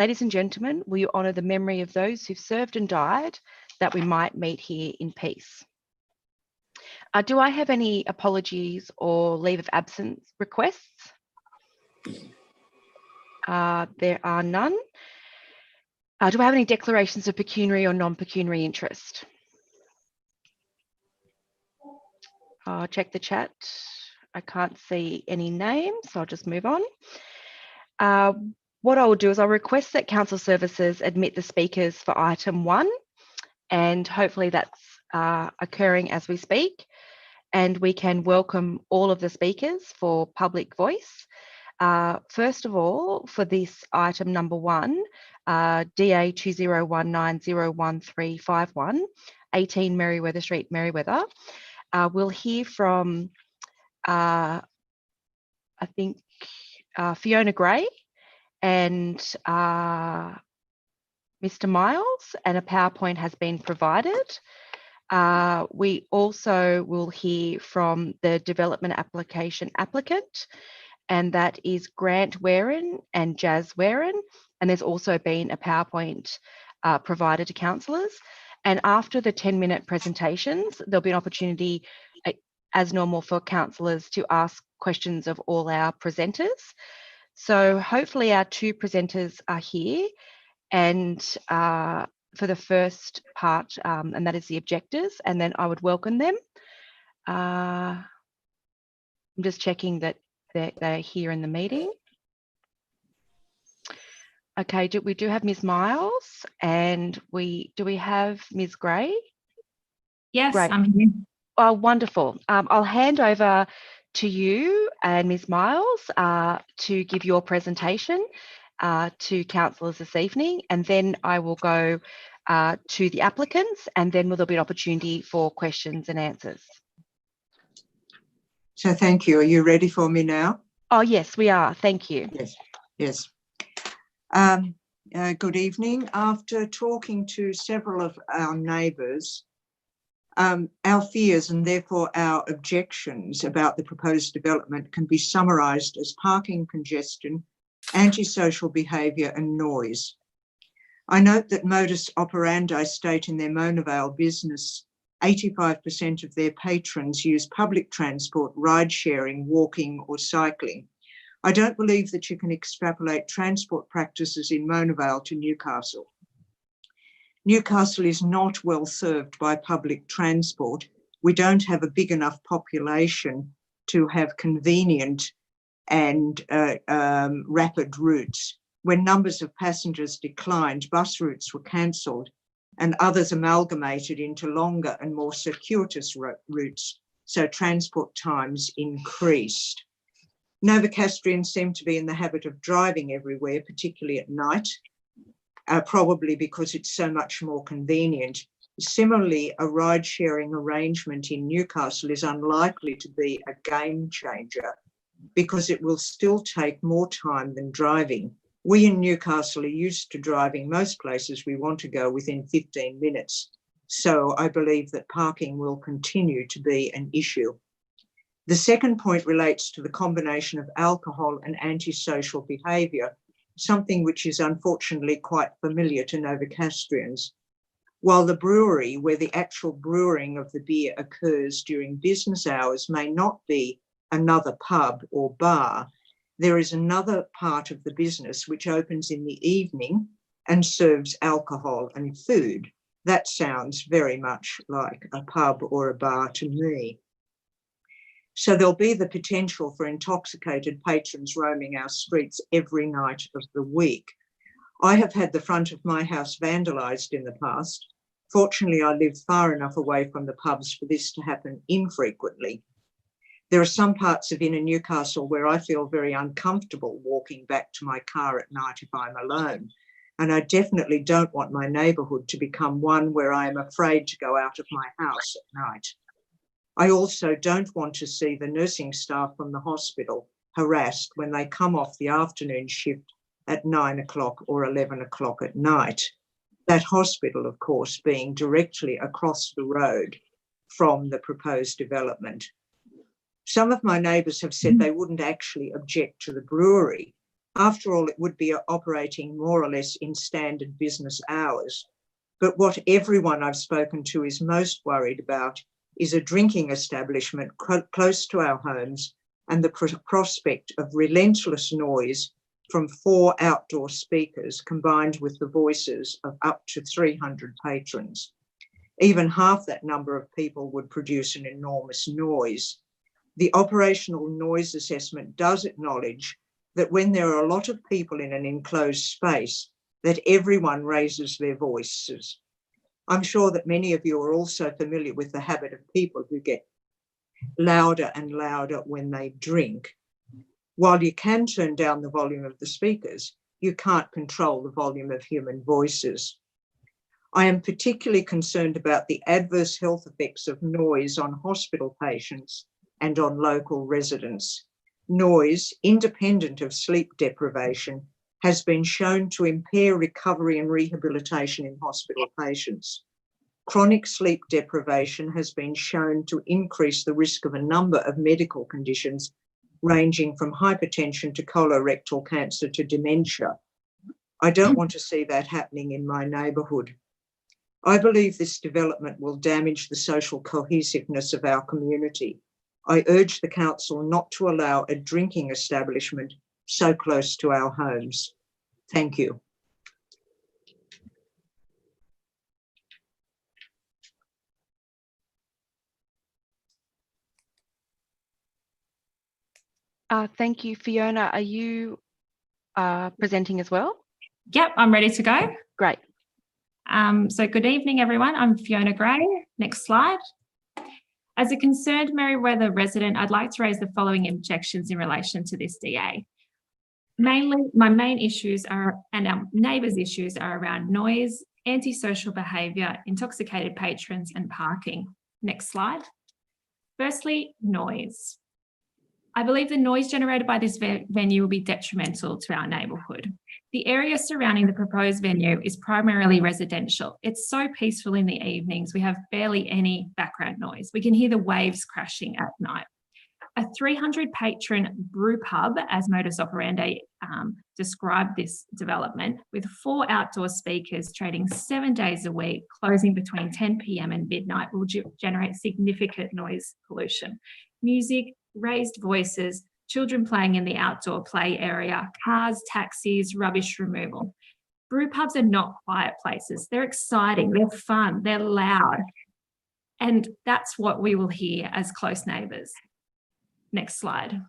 Ladies and gentlemen, will you honour the memory of those who've served and died, that we might meet here in peace? Do I have any apologies or leave of absence requests? There are none. Do I have any declarations of pecuniary or non-pecuniary interest? Check the chat. I can't see any names, so I'll just move on. What I will do is I'll request that Council Services admit the speakers for item 1, and hopefully that's occurring as we speak, and we can welcome all of the speakers for public voice. First of all, for this item number 1, DA 2019011351, 18 Merriweather Street, Merriweather. We'll hear from, I think, Fiona Gray and Mr. Miles, and a PowerPoint has been provided. We also will hear from the development application applicant, and that is Grant Warren and Jazz Warren, and there's also been a PowerPoint provided to councillors. And after the 10-minute presentations, there'll be an opportunity, as normal, for councillors to ask questions of all our presenters. So hopefully our 2 presenters are here, and for the first part, and that is the objectives, and then I would welcome them. I'm just checking that they're here in the meeting. Okay, we do have Ms. Miles, and do we have Ms. Gray? Yes, Great. I'm here. Oh, wonderful. I'll hand over to you and Ms. Miles to give your presentation to councillors this evening, and then I will go to the applicants, and then there'll be an opportunity for questions and answers. So thank you. Are you ready for me now? Oh, yes, we are. Thank you. Yes, yes. Good evening. After talking to several of our neighbours, our fears and therefore our objections about the proposed development can be summarised as parking congestion, antisocial behaviour and noise. I note that modus operandi state in their Mona Vale business 85% of their patrons use public transport, ride sharing, walking or cycling. I don't believe that you can extrapolate transport practices in Mona Vale to Newcastle. Newcastle is not well served by public transport. We don't have a big enough population to have convenient and rapid routes. When numbers of passengers declined, bus routes were cancelled and others amalgamated into longer and more circuitous routes, so transport times increased. Novocastrians seem to be in the habit of driving everywhere, particularly at night, probably because it's so much more convenient. Similarly, a ride-sharing arrangement in Newcastle is unlikely to be a game changer because it will still take more time than driving. We in Newcastle are used to driving most places we want to go within 15 minutes. So I believe that parking will continue to be an issue. The second point relates to the combination of alcohol and antisocial behaviour, something which is unfortunately quite familiar to Novocastrians. While the brewery, where the actual brewing of the beer occurs during business hours, may not be another pub or bar, there is another part of the business which opens in the evening and serves alcohol and food. That sounds very much like a pub or a bar to me. So there'll be the potential for intoxicated patrons roaming our streets every night of the week. I have had the front of my house vandalised in the past. Fortunately, I live far enough away from the pubs for this to happen infrequently. There are some parts of inner Newcastle where I feel very uncomfortable walking back to my car at night if I'm alone. And I definitely don't want my neighbourhood to become one where I am afraid to go out of my house at night. I also don't want to see the nursing staff from the hospital harassed when they come off the afternoon shift at 9 o'clock or 11 o'clock at night. That hospital, of course, being directly across the road from the proposed development. Some of my neighbours have said they wouldn't actually object to the brewery, After all, it would be operating more or less in standard business hours. But what everyone I've spoken to is most worried about is a drinking establishment close to our homes and the prospect of relentless noise from 4 outdoor speakers combined with the voices of up to 300 patrons. Even half that number of people would produce an enormous noise. The operational noise assessment does acknowledge that when there are a lot of people in an enclosed space, that everyone raises their voices. I'm sure that many of you are also familiar with the habit of people who get louder and louder when they drink. While you can turn down the volume of the speakers, you can't control the volume of human voices. I am particularly concerned about the adverse health effects of noise on hospital patients and on local residents. Noise, independent of sleep deprivation, has been shown to impair recovery and rehabilitation in hospital patients. Chronic sleep deprivation has been shown to increase the risk of a number of medical conditions, ranging from hypertension to colorectal cancer to dementia. I don't want to see that happening in my neighbourhood. I believe this development will damage the social cohesiveness of our community. I urge the council not to allow a drinking establishment so close to our homes. Thank you. Thank you, Fiona. Are you presenting as well? Yep, I'm ready to go. Great. So good evening, everyone. I'm Fiona Gray. Next slide. As a concerned Merewether resident, I'd like to raise the following objections in relation to this DA. Mainly, my main issues are, and our neighbours' issues are around noise, antisocial behaviour, intoxicated patrons and parking. Next slide. Firstly, noise. I believe the noise generated by this venue will be detrimental to our neighbourhood. The area surrounding the proposed venue is primarily residential. It's so peaceful in the evenings. We have barely any background noise. We can hear the waves crashing at night. A 300 patron brew pub, as modus operandi described this development, with 4 outdoor speakers trading 7 days a week, closing between 10 p.m. and midnight, will generate significant noise pollution. Music, raised voices, children playing in the outdoor play area, cars, taxis, rubbish removal. Brew pubs are not quiet places. They're exciting, they're fun, they're loud. And that's what we will hear as close neighbours. Next slide.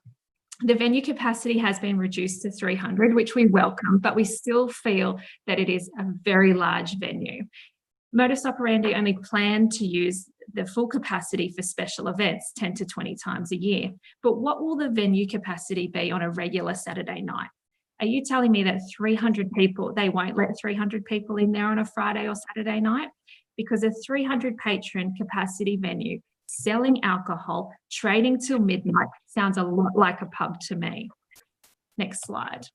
The venue capacity has been reduced to 300, which we welcome, but we still feel that it is a very large venue. Modus operandi only plan to use the full capacity for special events 10 to 20 times a year. But what will the venue capacity be on a regular Saturday night? Are you telling me that 300 people, they won't let 300 people in there on a Friday or Saturday night? Because a 300 patron capacity venue selling alcohol, trading till midnight sounds a lot like a pub to me. Next slide.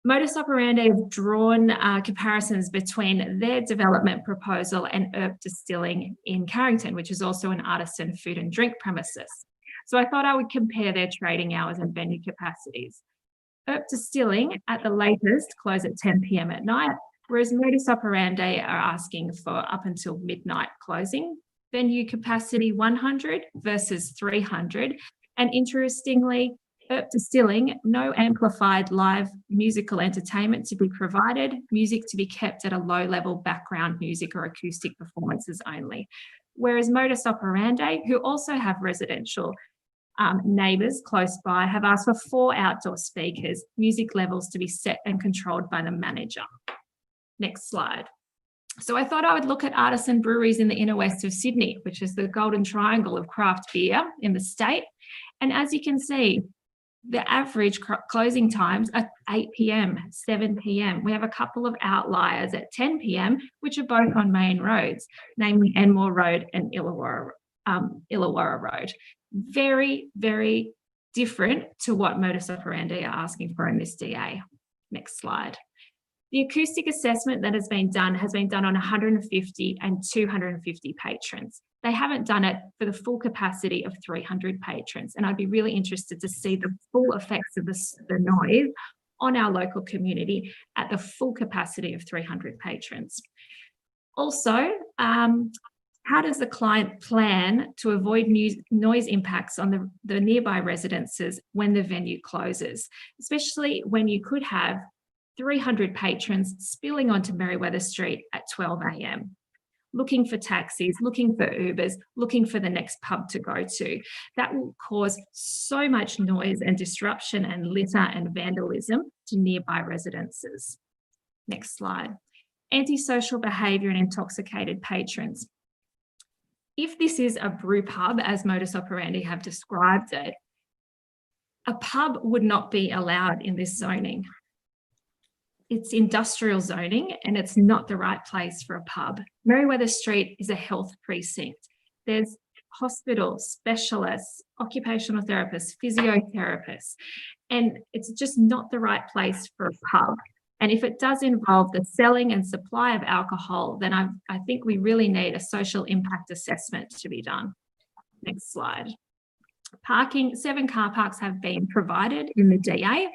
Modus operandi have drawn comparisons between their development proposal and Herb Distilling in Carrington, which is also an artisan food and drink premises. So I thought I would compare their trading hours and venue capacities. Herb Distilling at the latest close at 10 p.m. at night, whereas modus operandi are asking for up until midnight closing. Venue capacity 100 versus 300. And interestingly, Herb Distilling, no amplified live musical entertainment to be provided, music to be kept at a low level background music or acoustic performances only. Whereas modus operandi, who also have residential neighbours close by, have asked for 4 outdoor speakers, music levels to be set and controlled by the manager. Next slide. So I thought I would look at artisan breweries in the inner west of Sydney, which is the golden triangle of craft beer in the state. And as you can see, the average closing times are 8 p.m, 7 p.m. We have a couple of outliers at 10 p.m, which are both on main roads, namely Enmore Road and Illawarra Road. Very, very different to what modus operandi are asking for in this DA. Next slide. The acoustic assessment that has been done on 150 and 250 patrons. They haven't done it for the full capacity of 300 patrons. And I'd be really interested to see the full effects of the noise on our local community at the full capacity of 300 patrons. Also, how does the client plan to avoid noise impacts on the nearby residences when the venue closes, especially when you could have 300 patrons spilling onto Merriweather Street at 12 a.m, looking for taxis, looking for Ubers, looking for the next pub to go to. That will cause so much noise and disruption and litter and vandalism to nearby residences. Next slide. Antisocial behaviour and intoxicated patrons. If this is a brew pub, as modus operandi have described it, a pub would not be allowed in this zoning. It's industrial zoning and it's not the right place for a pub. Merriweather Street is a health precinct. There's hospitals, specialists, occupational therapists, physiotherapists, and it's just not the right place for a pub. And if it does involve the selling and supply of alcohol, then I think we really need a social impact assessment to be done. Next slide. Parking, 7 car parks have been provided in the DA,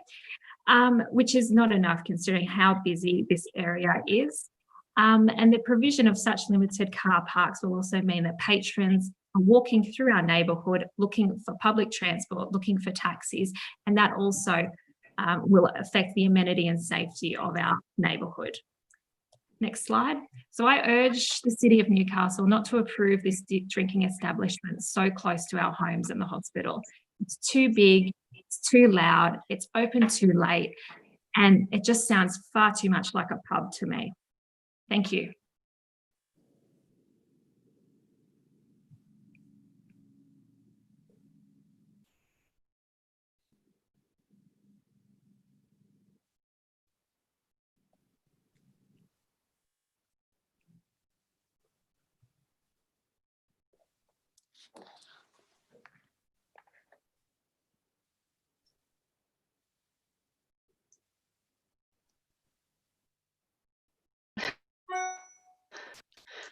which is not enough considering how busy this area is. And the provision of such limited car parks will also mean that patrons are walking through our neighbourhood looking for public transport, looking for taxis, and that also will affect the amenity and safety of our neighbourhood. Next slide. So I urge the City of Newcastle not to approve this drinking establishment so close to our homes and the hospital. It's too big, it's too loud, it's open too late, and it just sounds far too much like a pub to me. Thank you.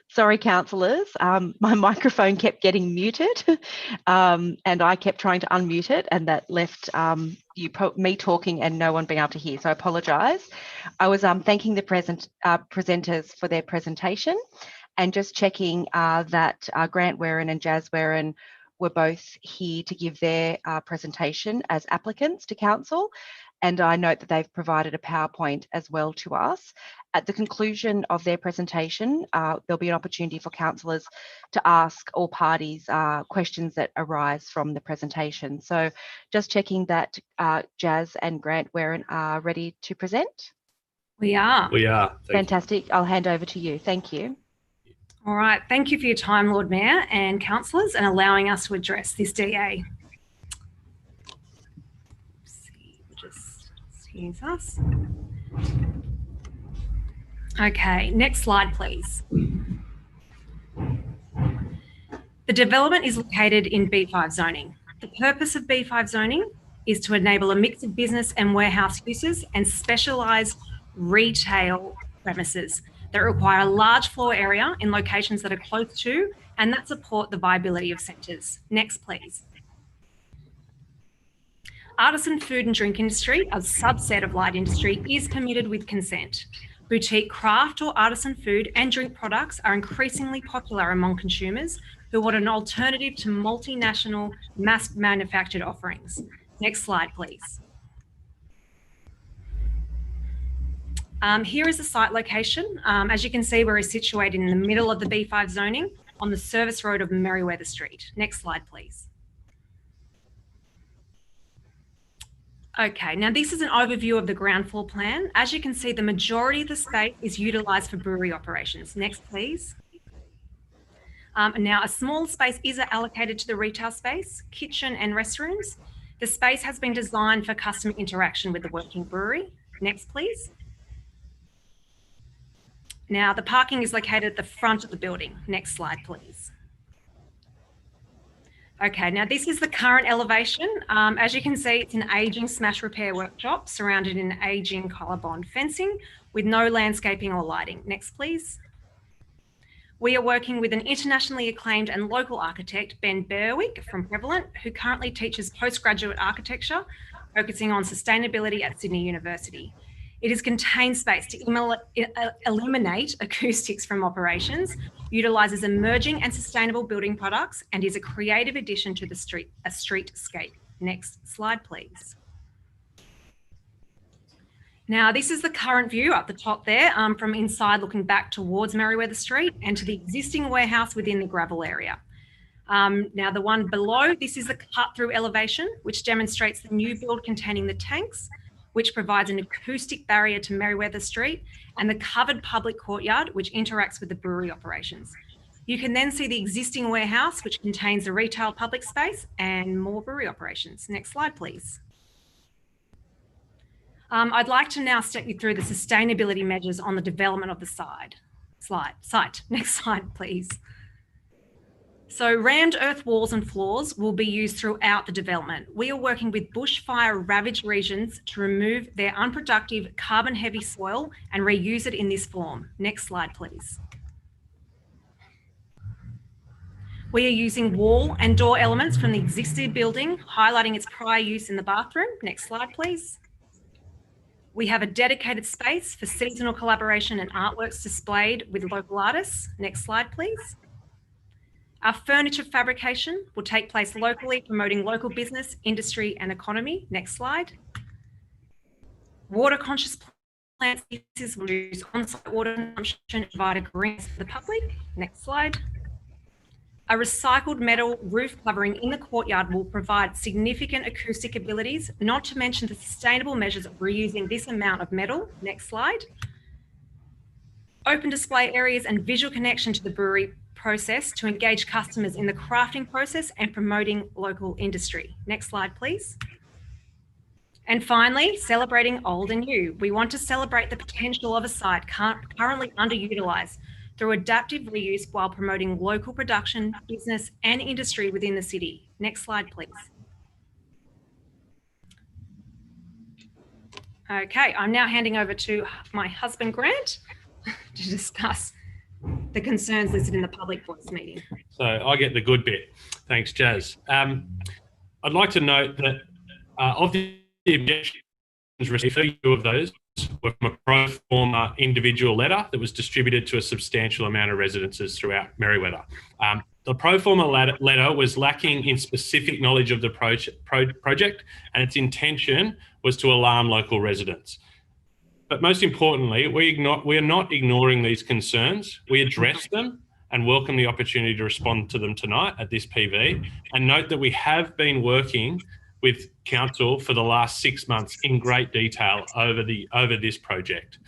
Sorry, councillors, my microphone kept getting muted and I kept trying to unmute it, and that left me talking and no one being able to hear, so I apologise. I was thanking the presenters for their presentation and just checking that Grant Warren and Jazz Warren were both here to give their presentation as applicants to council. And I note that they've provided a PowerPoint as well to us. At the conclusion of their presentation, there'll be an opportunity for councillors to ask all parties questions that arise from the presentation. So just checking that Jazz and Grant Warren are ready to present. We are. We are. Fantastic. I'll hand over to you. Thank you. All right. Thank you for your time, Lord Mayor and councillors, and allowing us to address this DA. Excuse us. Okay, next slide, please. The development is located in B5 zoning. The purpose of B5 zoning is to enable a mix of business and warehouse uses and specialised retail premises that require a large floor area in locations that are close to and that support the viability of centres. Next, please. Artisan food and drink industry, a subset of light industry, is permitted with consent. Boutique craft or artisan food and drink products are increasingly popular among consumers who want an alternative to multinational mass manufactured offerings. Next slide, please. Here is the site location. As you can see, we're situated in the middle of the B5 zoning on the service road of Merriweather Street. Next slide, please. Okay, now this is an overview of the ground floor plan. As you can see, the majority of the space is utilised for brewery operations. Next, please. Now, a small space is allocated to the retail space, kitchen and restrooms. The space has been designed for customer interaction with the working brewery. Next, please. Now, the parking is located at the front of the building. Next slide, please. Okay, now this is the current elevation. As you can see, it's an ageing smash repair workshop surrounded in ageing colour-bond fencing with no landscaping or lighting. Next, please. We are working with an internationally acclaimed and local architect, Ben Berwick from Prevalent, who currently teaches postgraduate architecture focusing on sustainability at Sydney University. It is contained space to eliminate acoustics from operations, utilises emerging and sustainable building products, and is a creative addition to the streetscape. Next slide, please. Now, this is the current view up the top there, from inside looking back towards Merewether Street and to the existing warehouse within the gravel area. Now, the one below, this is the cut-through elevation, which demonstrates the new build containing the tanks, which provides an acoustic barrier to Merewether Street, and the covered public courtyard, which interacts with the brewery operations. You can then see the existing warehouse, which contains the retail public space and more brewery operations. Next slide, please. I'd like to now step you through the sustainability measures on the development of the site. Next slide, please. So rammed earth walls and floors will be used throughout the development. We are working with bushfire ravaged regions to remove their unproductive carbon heavy soil and reuse it in this form. Next slide, please. We are using wall and door elements from the existing building, highlighting its prior use in the bathroom. Next slide, please. We have a dedicated space for seasonal collaboration and artworks displayed with local artists. Next slide, please. Our furniture fabrication will take place locally, promoting local business, industry, and economy. Next slide. Water conscious plant species will reduce on-site water consumption and provide a green for the public. Next slide. A recycled metal roof covering in the courtyard will provide significant acoustic abilities, not to mention the sustainable measures of reusing this amount of metal. Next slide. Open display areas and visual connection to the brewery process to engage customers in the crafting process and promoting local industry. Next slide, please. And finally, celebrating old and new. We want to celebrate the potential of a site currently underutilised through adaptive reuse while promoting local production, business and industry within the city. Next slide, please. Okay, I'm now handing over to my husband, Grant, to discuss the concerns listed in the public voice meeting. So I get the good bit. Thanks, Jazz. I'd like to note that of the objections received, 32 of those were from a pro forma individual letter that was distributed to a substantial amount of residences throughout Merewether. The pro forma letter was lacking in specific knowledge of the project, and its intention was to alarm local residents. But most importantly, we are not ignoring these concerns. We address them and welcome the opportunity to respond to them tonight at this PV. And note that we have been working with council for the last 6 months in great detail over this project.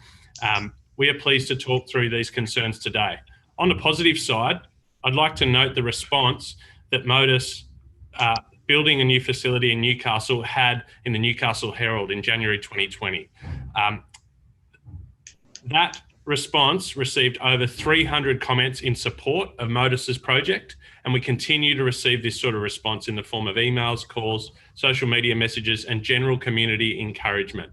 We are pleased to talk through these concerns today. On the positive side, I'd like to note the response that Modus building a new facility in Newcastle had in the Newcastle Herald in January 2020. That response received over 300 comments in support of Modus's project, and we continue to receive this sort of response in the form of emails, calls, social media messages, and general community encouragement,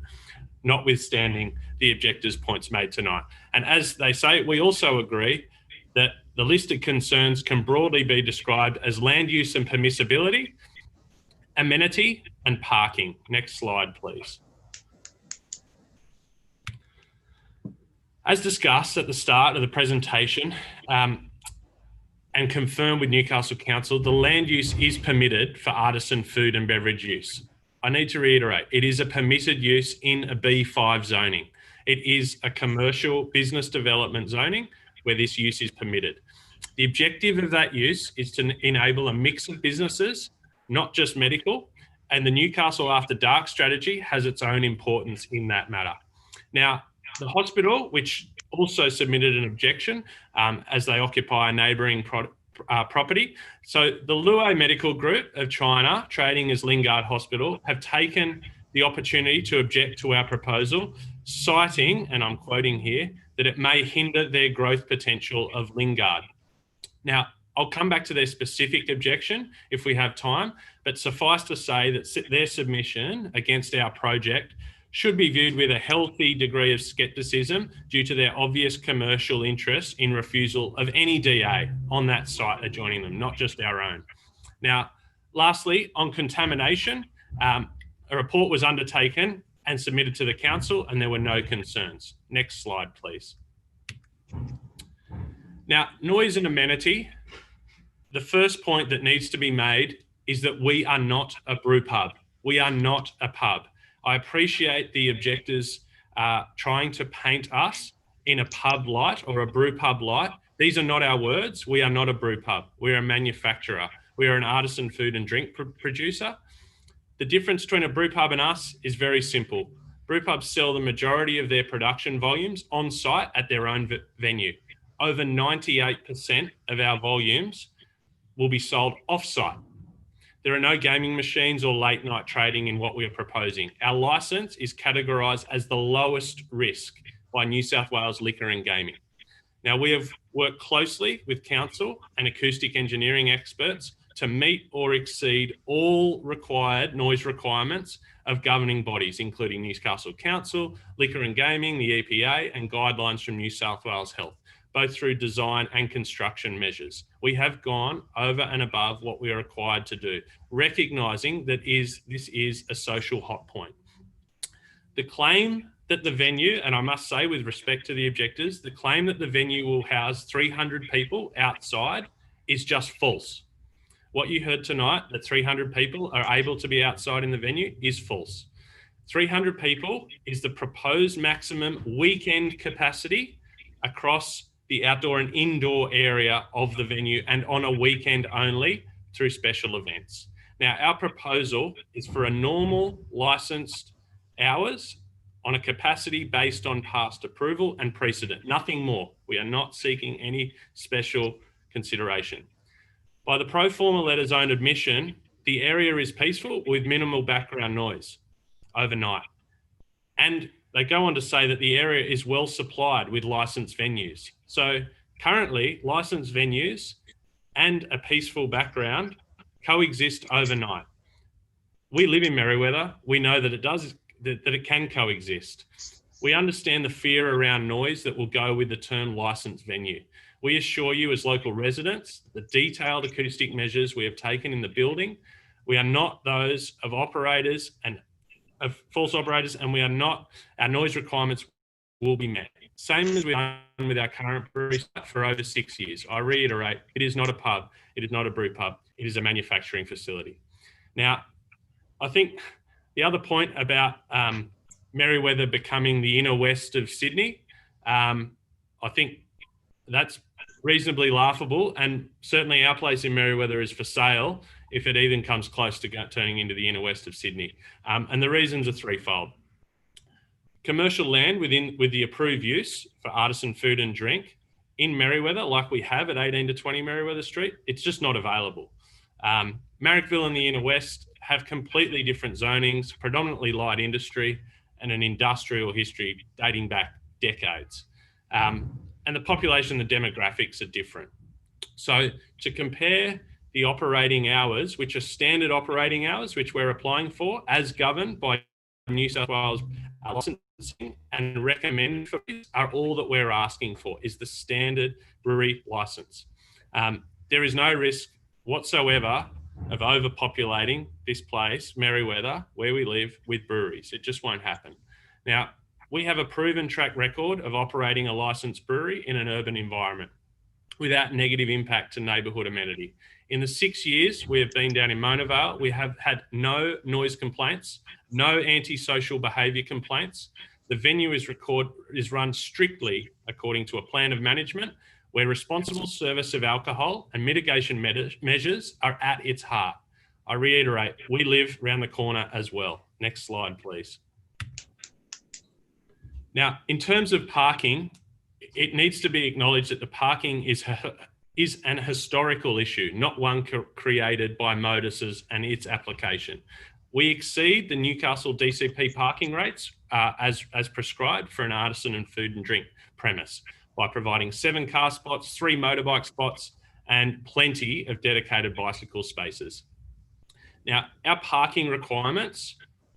notwithstanding the objectors' points made tonight. And as they say, we also agree that the listed concerns can broadly be described as land use and permissibility, amenity, and parking. Next slide, please. As discussed at the start of the presentation and confirmed with Newcastle Council, the land use is permitted for artisan food and beverage use. I need to reiterate, it is a permitted use in a B5 zoning. It is a commercial business development zoning where this use is permitted. The objective of that use is to enable a mix of businesses, not just medical, and the Newcastle After Dark strategy has its own importance in that matter. Now, the hospital, which also submitted an objection as they occupy a neighbouring property. So the Luo Medical Group of China, trading as Lingard Hospital, have taken the opportunity to object to our proposal, citing, and I'm quoting here, that it may hinder their growth potential of Lingard. Now, I'll come back to their specific objection if we have time, but suffice to say that their submission against our project should be viewed with a healthy degree of scepticism due to their obvious commercial interest in refusal of any DA on that site adjoining them, not just our own. Now, lastly, on contamination, A report was undertaken and submitted to the council, and there were no concerns. Next slide, please. Now, noise and amenity. The first point that needs to be made is that we are not a brew pub. We are not a pub. I appreciate the objectors trying to paint us in a pub light or a brew pub light. These are not our words. We are not a brew pub. We're a manufacturer. We are an artisan food and drink producer. The difference between a brew pub and us is very simple. Brew pubs sell the majority of their production volumes on site at their own venue. Over 98% of our volumes will be sold off-site. There are no gaming machines or late night trading in what we are proposing. Our licence is categorised as the lowest risk by New South Wales Liquor and Gaming. Now, we have worked closely with council and acoustic engineering experts to meet or exceed all required noise requirements of governing bodies, including Newcastle Council, Liquor and Gaming, the EPA, and guidelines from New South Wales Health, both through design and construction measures. We have gone over and above what we are required to do, recognising that this is a social hot point. The claim that the venue, and I must say with respect to the objectors, the claim that the venue will house 300 people outside is just false. What you heard tonight, that 300 people are able to be outside in the venue, is false. 300 people is the proposed maximum weekend capacity across the outdoor and indoor area of the venue, and on a weekend only through special events. Now, our proposal is for a normal licensed hours on a capacity based on past approval and precedent, nothing more. We are not seeking any special consideration. By the pro forma letter's own admission, the area is peaceful with minimal background noise overnight. And they go on to say that the area is well supplied with licensed venues. So currently, licensed venues and a peaceful background coexist overnight. We live in Merewether. We know that it can coexist. We understand the fear around noise that will go with the term licensed venue. We assure you as local residents, the detailed acoustic measures we have taken in the building, we are not those of operators and of false operators, and we are not, our noise requirements will be met. Same as we've done with our current brewery for over 6 years. I reiterate, it is not a pub. It is not a brew pub. It is a manufacturing facility. Now, I think the other point about Merewether becoming the inner west of Sydney, I think that's reasonably laughable, and certainly our place in Merewether is for sale if it even comes close to turning into the inner west of Sydney. And the reasons are threefold. Commercial land with the approved use for artisan food and drink in Merewether, like we have at 18 to 20 Merewether Street, it's just not available. Marrickville and the inner west have completely different zonings, predominantly light industry, and an industrial history dating back decades. And the population, the demographics are different. So to compare the operating hours, which are standard operating hours, which we're applying for as governed by New South Wales licensing and recommended for this, are all that we're asking for is the standard brewery license. There is no risk whatsoever of overpopulating this place, Merewether, where we live, with breweries. It just won't happen. Now, we have a proven track record of operating a licensed brewery in an urban environment without negative impact to neighbourhood amenity. In the 6 years we have been down in Mona Vale, we have had no noise complaints, no antisocial behaviour complaints. The venue is run strictly according to a plan of management where responsible service of alcohol and mitigation measures are at its heart. I reiterate, we live around the corner as well. Next slide, please. Now, in terms of parking, it needs to be acknowledged that the parking is an historical issue, not one created by Modus's and its application. We exceed the Newcastle DCP parking rates as prescribed for an artisan and food and drink premise by providing 7 car spots, 3 motorbike spots, and plenty of dedicated bicycle spaces. Now, our parking requirements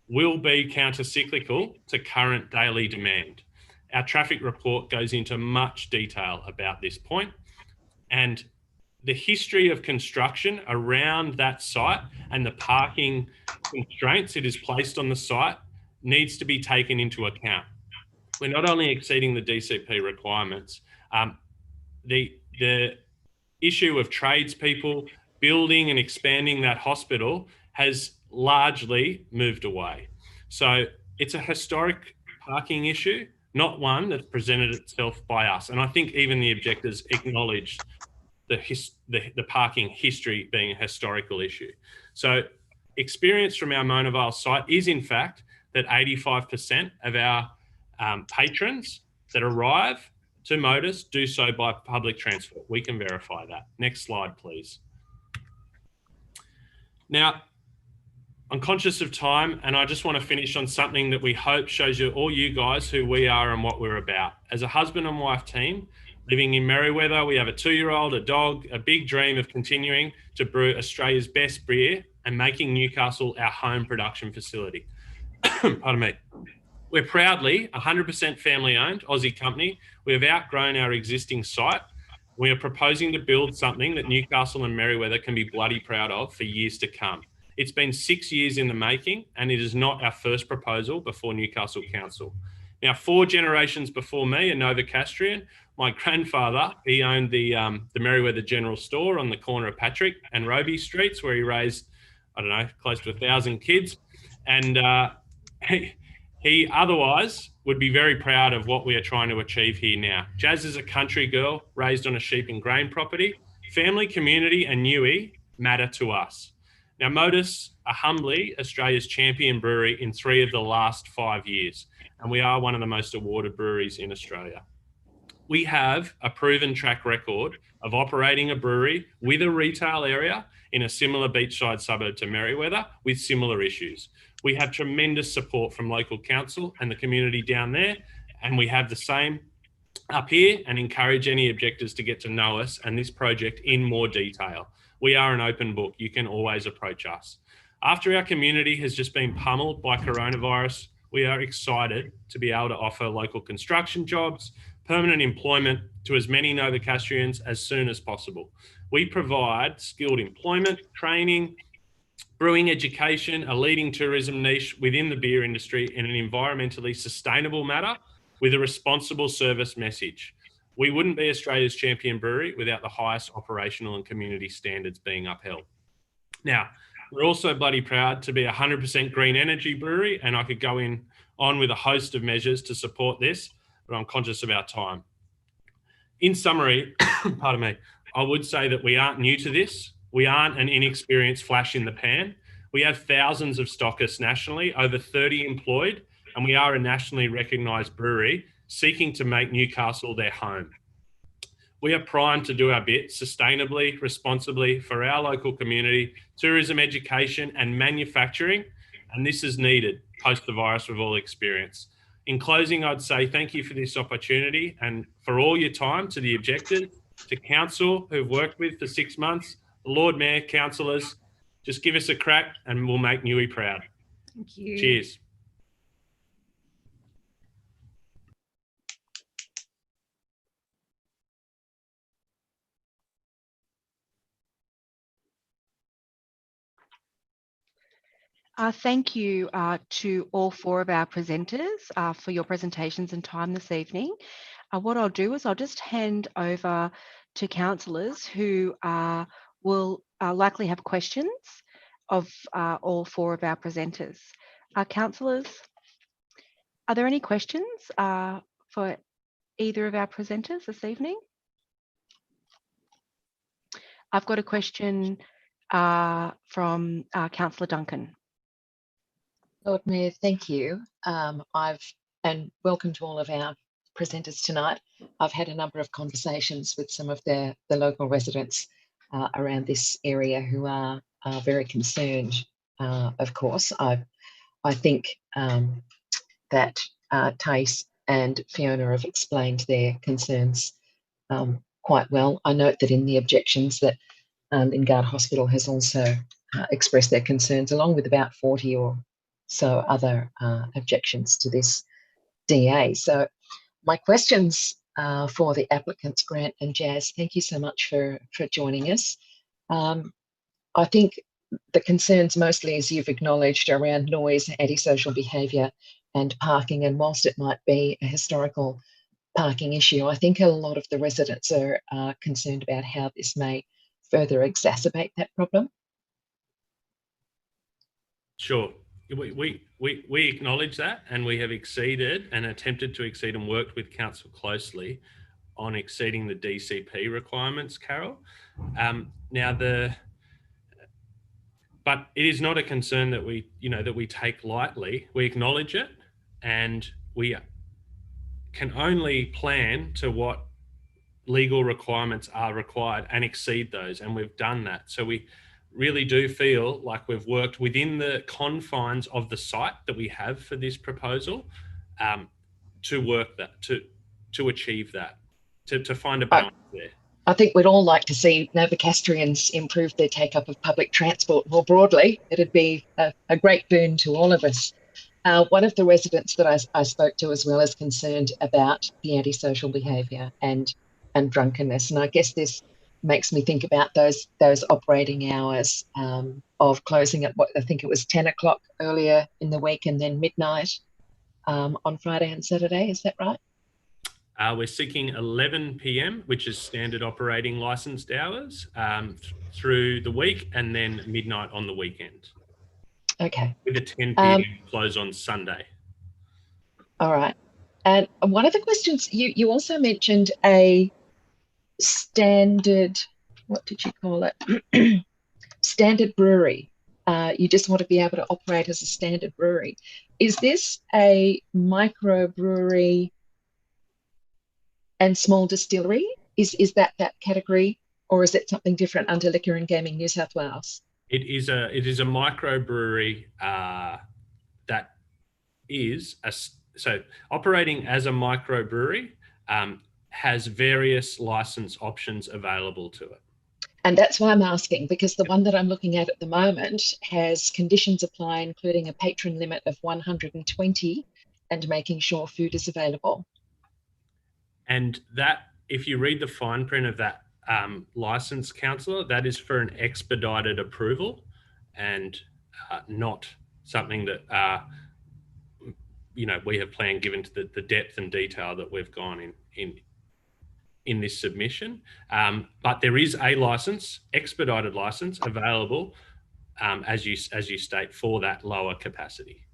will be counter-cyclical to current daily demand. Our traffic report goes into much detail about this point, and the history of construction around that site and the parking constraints it is placed on the site needs to be taken into account. We're not only exceeding the DCP requirements, the issue of tradespeople building and expanding that hospital has largely moved away. So it's a historic parking issue, not one that's presented itself by us. And I think even the objectors acknowledged the parking history being a historical issue. So experience from our Mona Vale site is in fact that 85% of our patrons that arrive to Modus do so by public transport. We can verify that. Next slide, please. Now, I'm conscious of time, and I just want to finish on something that we hope shows you, all you guys, who we are and what we're about. As a husband and wife team living in Merewether, we have a 2-year-old, a dog, a big dream of continuing to brew Australia's best beer and making Newcastle our home production facility. Pardon me. We're proudly 100% family-owned Aussie company. We have outgrown our existing site. We are proposing to build something that Newcastle and Merewether can be bloody proud of for years to come. It's been 6 years in the making, and it is not our first proposal before Newcastle Council. Now, 4 generations before me, a Novocastrian, my grandfather, he owned the Merewether General Store on the corner of Patrick and Roby Streets, where he raised, I don't know, close to 1,000 kids. And he otherwise would be very proud of what we are trying to achieve here now. Jazz is a country girl raised on a sheep and grain property. Family, community, and Newey matter to us. Now, Modus are humbly Australia's champion brewery in 3 of the last 5 years, and we are one of the most awarded breweries in Australia. We have a proven track record of operating a brewery with a retail area in a similar beachside suburb to Merewether with similar issues. We have tremendous support from local council and the community down there, and we have the same up here, and encourage any objectors to get to know us and this project in more detail. We are an open book. You can always approach us. After our community has just been pummeled by coronavirus, we are excited to be able to offer local construction jobs, permanent employment to as many Novocastrians as soon as possible. We provide skilled employment, training, brewing education, a leading tourism niche within the beer industry in an environmentally sustainable manner with a responsible service message. We wouldn't be Australia's champion brewery without the highest operational and community standards being upheld. Now, we're also bloody proud to be a 100% green energy brewery, and I could go on with a host of measures to support this, but I'm conscious of our time. In summary, pardon me, I would say that we aren't new to this. We aren't an inexperienced flash in the pan. We have thousands of stockists nationally, over 30 employed, and we are a nationally recognised brewery seeking to make Newcastle their home. We are primed to do our bit sustainably, responsibly for our local community, tourism, education and manufacturing, and this is needed post the virus we've all experienced. In closing, I'd say thank you for this opportunity and for all your time to the objectors, to council who've worked with for 6 months, the Lord Mayor, councillors. Just give us a crack and we'll make Newey proud. Thank you. Cheers. Thank you to all 4 of our presenters for your presentations and time this evening. What I'll do is I'll just hand over to councillors who will likely have questions of all 4 of our presenters. Councillors, are there any questions for either of our presenters this evening? I've got a question from Councillor Duncan. Lord Mayor, thank you. And welcome to all of our presenters tonight. I've had a number of conversations with some of the local residents around this area who are very concerned, of course. I think that Tace and Fiona have explained their concerns quite well. I note that in the objections that Lingard Hospital has also expressed their concerns, along with about 40 or so other objections to this DA. So my questions for the applicants, Grant and Jazz. Thank you so much for joining us. I think the concerns mostly, as you've acknowledged, around noise, antisocial behaviour and parking. And whilst it might be a historical parking issue, I think a lot of the residents are concerned about how this may further exacerbate that problem. Sure. We acknowledge that, and we have exceeded and attempted to exceed and worked with council closely on exceeding the DCP requirements, Carol. But it is not a concern that we take lightly. We acknowledge it, and we can only plan to what legal requirements are required and exceed those, and we've done that. So we really do feel like we've worked within the confines of the site that we have for this proposal, to work that, to achieve that, to find a balance there. I think we'd all like to see Novocastrians improve their take-up of public transport more broadly. It'd be a great boon to all of us. One of the residents that I spoke to as well is concerned about the antisocial behaviour and drunkenness. And I guess this makes me think about those operating hours of closing at what I think it was 10 o'clock earlier in the week and then midnight on Friday and Saturday. Is that right? We're seeking 11 p.m, which is standard operating licensed hours, through the week, and then midnight on the weekend. Okay. With a 10 p.m. close on Sunday. All right. And one of the questions, you also mentioned a standard, what did you call it? Standard brewery. You just want to be able to operate as a standard brewery. Is this a microbrewery and small distillery? Is that category, or is it something different under Liquor and Gaming New South Wales? It is a microbrewery that is so operating as a microbrewery has various license options available to it. And that's why I'm asking, because the one that I'm looking at the moment has conditions apply, including a patron limit of 120 and making sure food is available. And that, if you read the fine print of that license, councillor, that is for an expedited approval and not something that we have planned, given to the depth and detail that we've gone in this submission. But there is a license, expedited license, available as you state, for that lower capacity.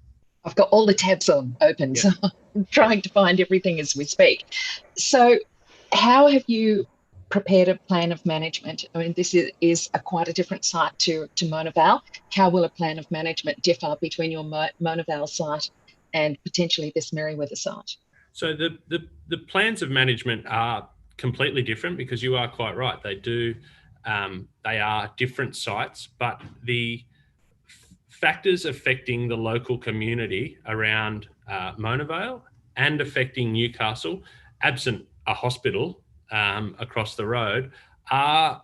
I've got all the tabs open, so I'm trying to find everything as we speak. So how have you prepared a plan of management? I mean, this is quite a different site to Mona Vale. How will a plan of management differ between your Mona Vale site and potentially this Merewether site? So the plans of management are completely different, because you are quite right. They are different sites, but the factors affecting the local community around Mona Vale and affecting Newcastle, absent a hospital across the road, are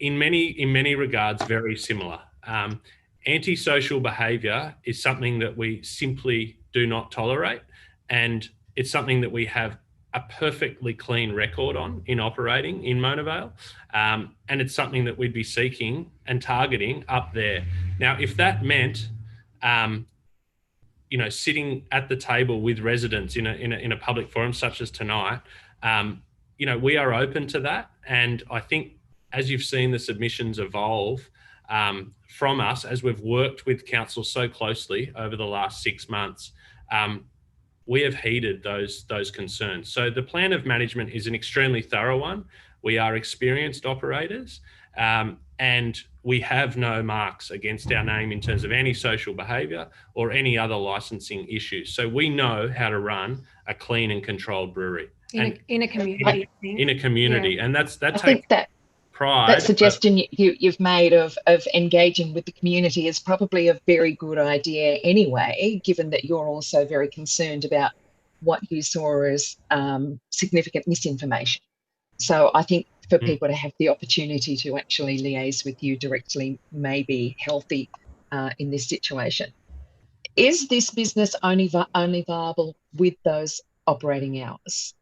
in many regards very similar. Antisocial behaviour is something that we simply do not tolerate, and it's something that we have a perfectly clean record on in operating in Mona Vale, and it's something that we'd be seeking and targeting up there. Now, if that meant, sitting at the table with residents in a public forum such as tonight, we are open to that. And I think, as you've seen the submissions evolve from us, as we've worked with council so closely over the last 6 months, we have heeded those concerns. So the plan of management is an extremely thorough one. We are experienced operators, and we have no marks against our name in terms of antisocial behaviour or any other licensing issues. So we know how to run a clean and controlled brewery in a community. In a community, yeah. And I takes think pride. That suggestion you've made of engaging with the community is probably a very good idea anyway, given that you're also very concerned about what you saw as significant misinformation. So I think for people to have the opportunity to actually liaise with you directly may be healthy in this situation. Is this business only viable with those operating hours?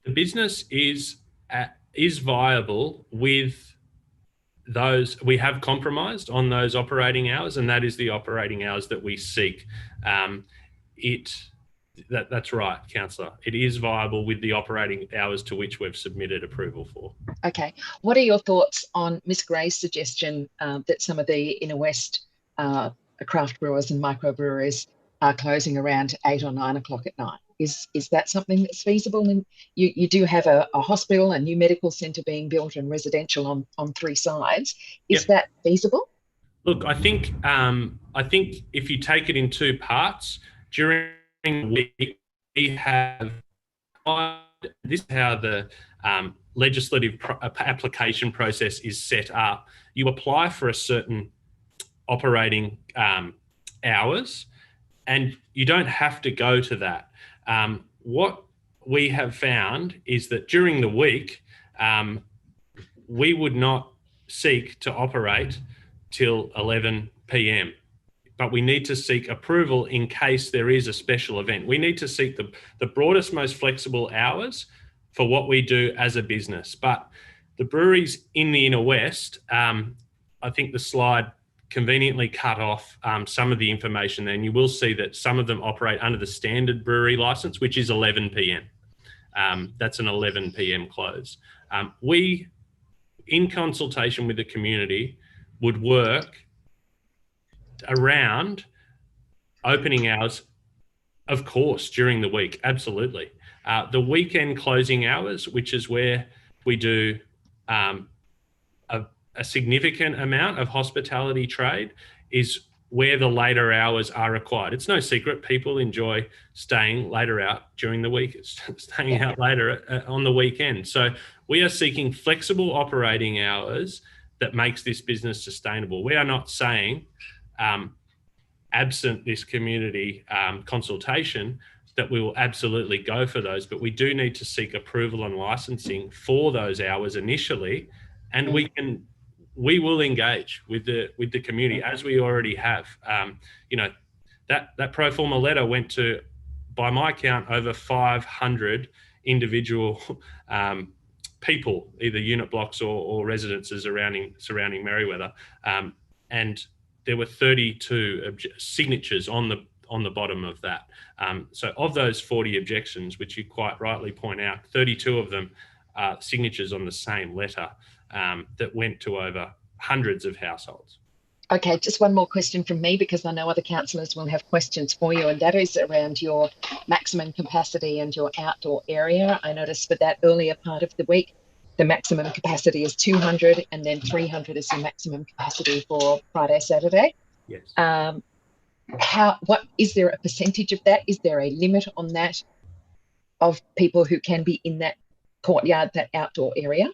The business is viable with those. We have compromised on those operating hours, and that is the operating hours that we seek. That's right, Councillor. It is viable with the operating hours to which we've submitted approval for. Okay. What are your thoughts on Ms Gray's suggestion that some of the Inner West craft brewers and microbreweries are closing around 8 or 9 o'clock at night? Is that something that's feasible? And you do have a hospital, a new medical centre being built, and residential on 3 sides. Is that feasible? Look, I think if you take it in 2 parts, during the week we have, this is how the legislative application process is set up. You apply for a certain operating hours, and you don't have to go to that. What we have found is that during the week, we would not seek to operate till 11 p.m. But we need to seek approval in case there is a special event. We need to seek the broadest, most flexible hours for what we do as a business. But the breweries in the Inner West, I think the slide conveniently cut off some of the information there, and you will see that some of them operate under the standard brewery license, which is 11 p.m. That's an 11 p.m. close. We, in consultation with the community, would work around opening hours, of course, during the week, absolutely. The weekend closing hours, which is where we do a significant amount of hospitality trade, is where the later hours are required. It's no secret people enjoy staying later out during the week, staying out later on the weekend. So we are seeking flexible operating hours that makes this business sustainable. We are not saying, absent this community consultation, that we will absolutely go for those, but we do need to seek approval and licensing for those hours initially, and we will engage with the community as we already have. That pro forma letter went to, by my count, over 500 individual people, either unit blocks or residences surrounding Merewether, and there were 32 signatures on the bottom of that. So of those 40 objections, which you quite rightly point out, 32 of them are signatures on the same letter that went to over hundreds of households. Okay, just one more question from me, because I know other councillors will have questions for you, and that is around your maximum capacity and your outdoor area. I noticed for that earlier part of the week, the maximum capacity is 200, and then 300 is the maximum capacity for Friday, Saturday. Yes. What is there a percentage of that? Is there a limit on that of people who can be in that courtyard, that outdoor area?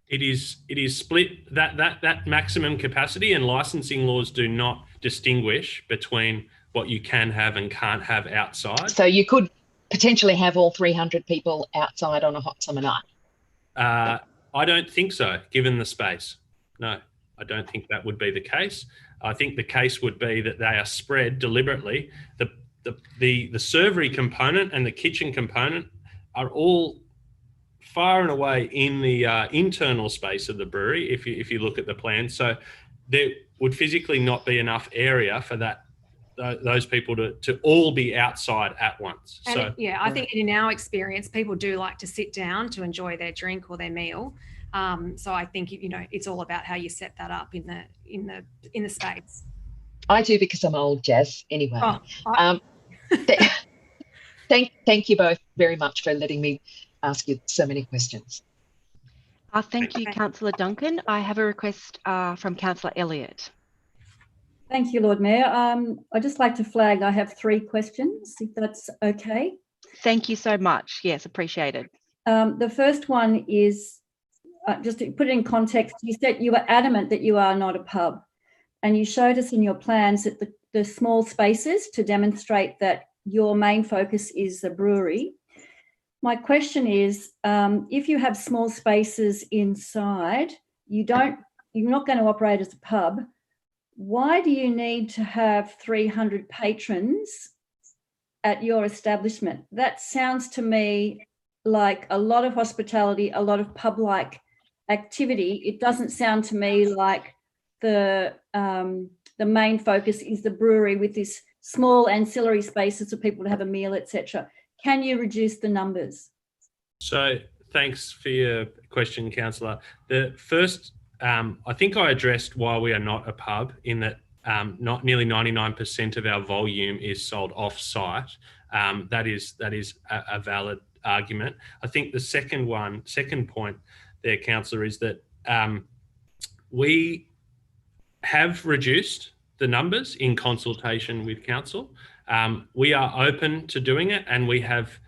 It is split. That maximum capacity, and licensing laws do not distinguish between what you can have and can't have outside. So you could potentially have all 300 people outside on a hot summer night? I don't think so, given the space. No, I don't think that would be the case. I think the case would be that they are spread deliberately. The servery component and the kitchen component are all far and away in the internal space of the brewery, if you look at the plan. So there would physically not be enough area for those people to all be outside at once. And I think in our experience, people do like to sit down to enjoy their drink or their meal. So I think it's all about how you set that up in the space. I do, because I'm old, Jazz. Anyway, thank you both very much for letting me ask you so many questions. Thank you, Councillor Duncan. I have a request from Councillor Elliott. Thank you, Lord Mayor. I'd just like to flag I have 3 questions, if that's okay. Thank you so much. Yes, appreciated. The first one is, just to put it in context, you said you were adamant that you are not a pub, and you showed us in your plans that the small spaces to demonstrate that your main focus is the brewery. My question is, if you have small spaces inside, you're not going to operate as a pub. Why do you need to have 300 patrons at your establishment? That sounds to me like a lot of hospitality, a lot of pub-like activity. It doesn't sound to me like the main focus is the brewery with this small ancillary spaces for people to have a meal, etc. Can you reduce the numbers? So thanks for your question, Councillor. The first, I think I addressed why we are not a pub, in that not nearly 99% of our volume is sold off-site. That is a valid argument. I think the second point there, Councillor, is that we have reduced the numbers in consultation with Council. We are open to doing it, and we have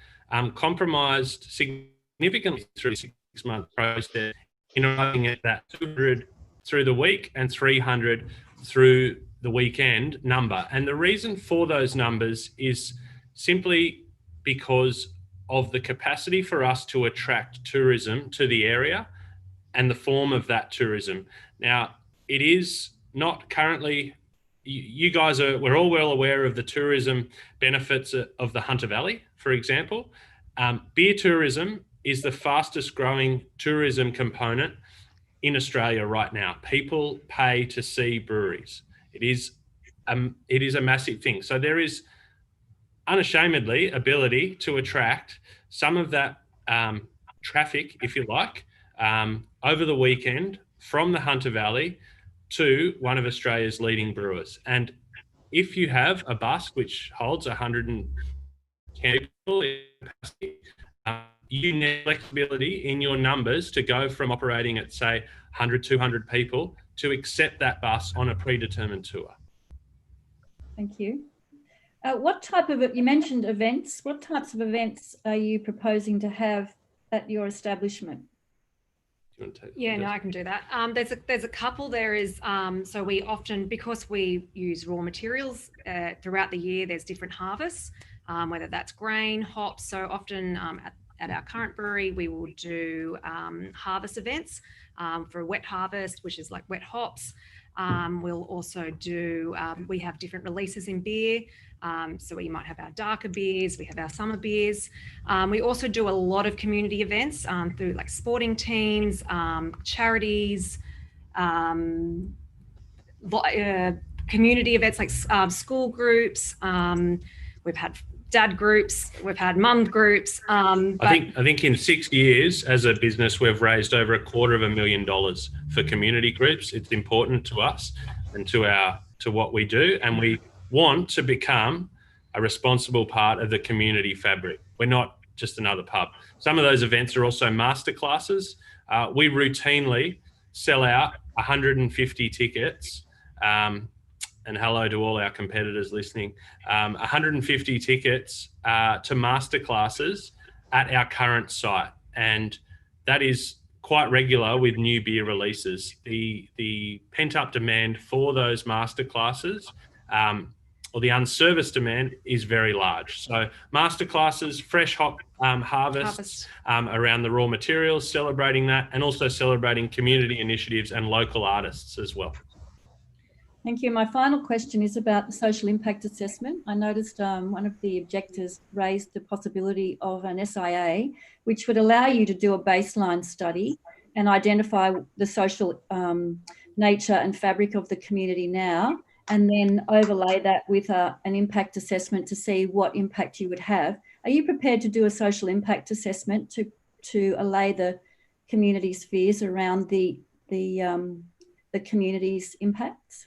compromised significantly through the 6-month process in arriving at that 200 through the week and 300 through the weekend number. And the reason for those numbers is simply because of the capacity for us to attract tourism to the area and the form of that tourism. Now, it is not currently, we're all well aware of the tourism benefits of the Hunter Valley, for example. Beer tourism is the fastest growing tourism component in Australia right now. People pay to see breweries. It is a massive thing. So there is unashamedly ability to attract some of that traffic, if you like, over the weekend from the Hunter Valley to one of Australia's leading brewers. And if you have a bus which holds 110 people in capacity, you need flexibility in your numbers to go from operating at, say, 100, 200 people to accept that bus on a predetermined tour. Thank you. What type of, you mentioned events, what types of events are you proposing to have at your establishment? Yeah, no, I can do that. There's a couple. There is, so we often, because we use raw materials throughout the year, there's different harvests, whether that's grain, hops. So often at our current brewery, we will do harvest events for a wet harvest, which is like wet hops. We'll also do, we have different releases in beer. So we might have our darker beers, we have our summer beers. We also do a lot of community events through like sporting teams, charities, community events like school groups. We've had dad groups, we've had mum groups. I think in 6 years as a business, we've raised over $250,000 for community groups. It's important to us and to what we do, and we want to become a responsible part of the community fabric. We're not just another pub. Some of those events are also masterclasses. We routinely sell out 150 tickets, and hello to all our competitors listening, 150 tickets to masterclasses at our current site. And that is quite regular with new beer releases. The pent-up demand for those masterclasses, or the unserviced demand, is very large. So masterclasses, fresh hop harvests around the raw materials, celebrating that, and also celebrating community initiatives and local artists as well. Thank you. My final question is about the social impact assessment. I noticed one of the objectors raised the possibility of an SIA, which would allow you to do a baseline study and identify the social nature and fabric of the community now, and then overlay that with an impact assessment to see what impact you would have. Are you prepared to do a social impact assessment to allay the community's fears around the community's impacts?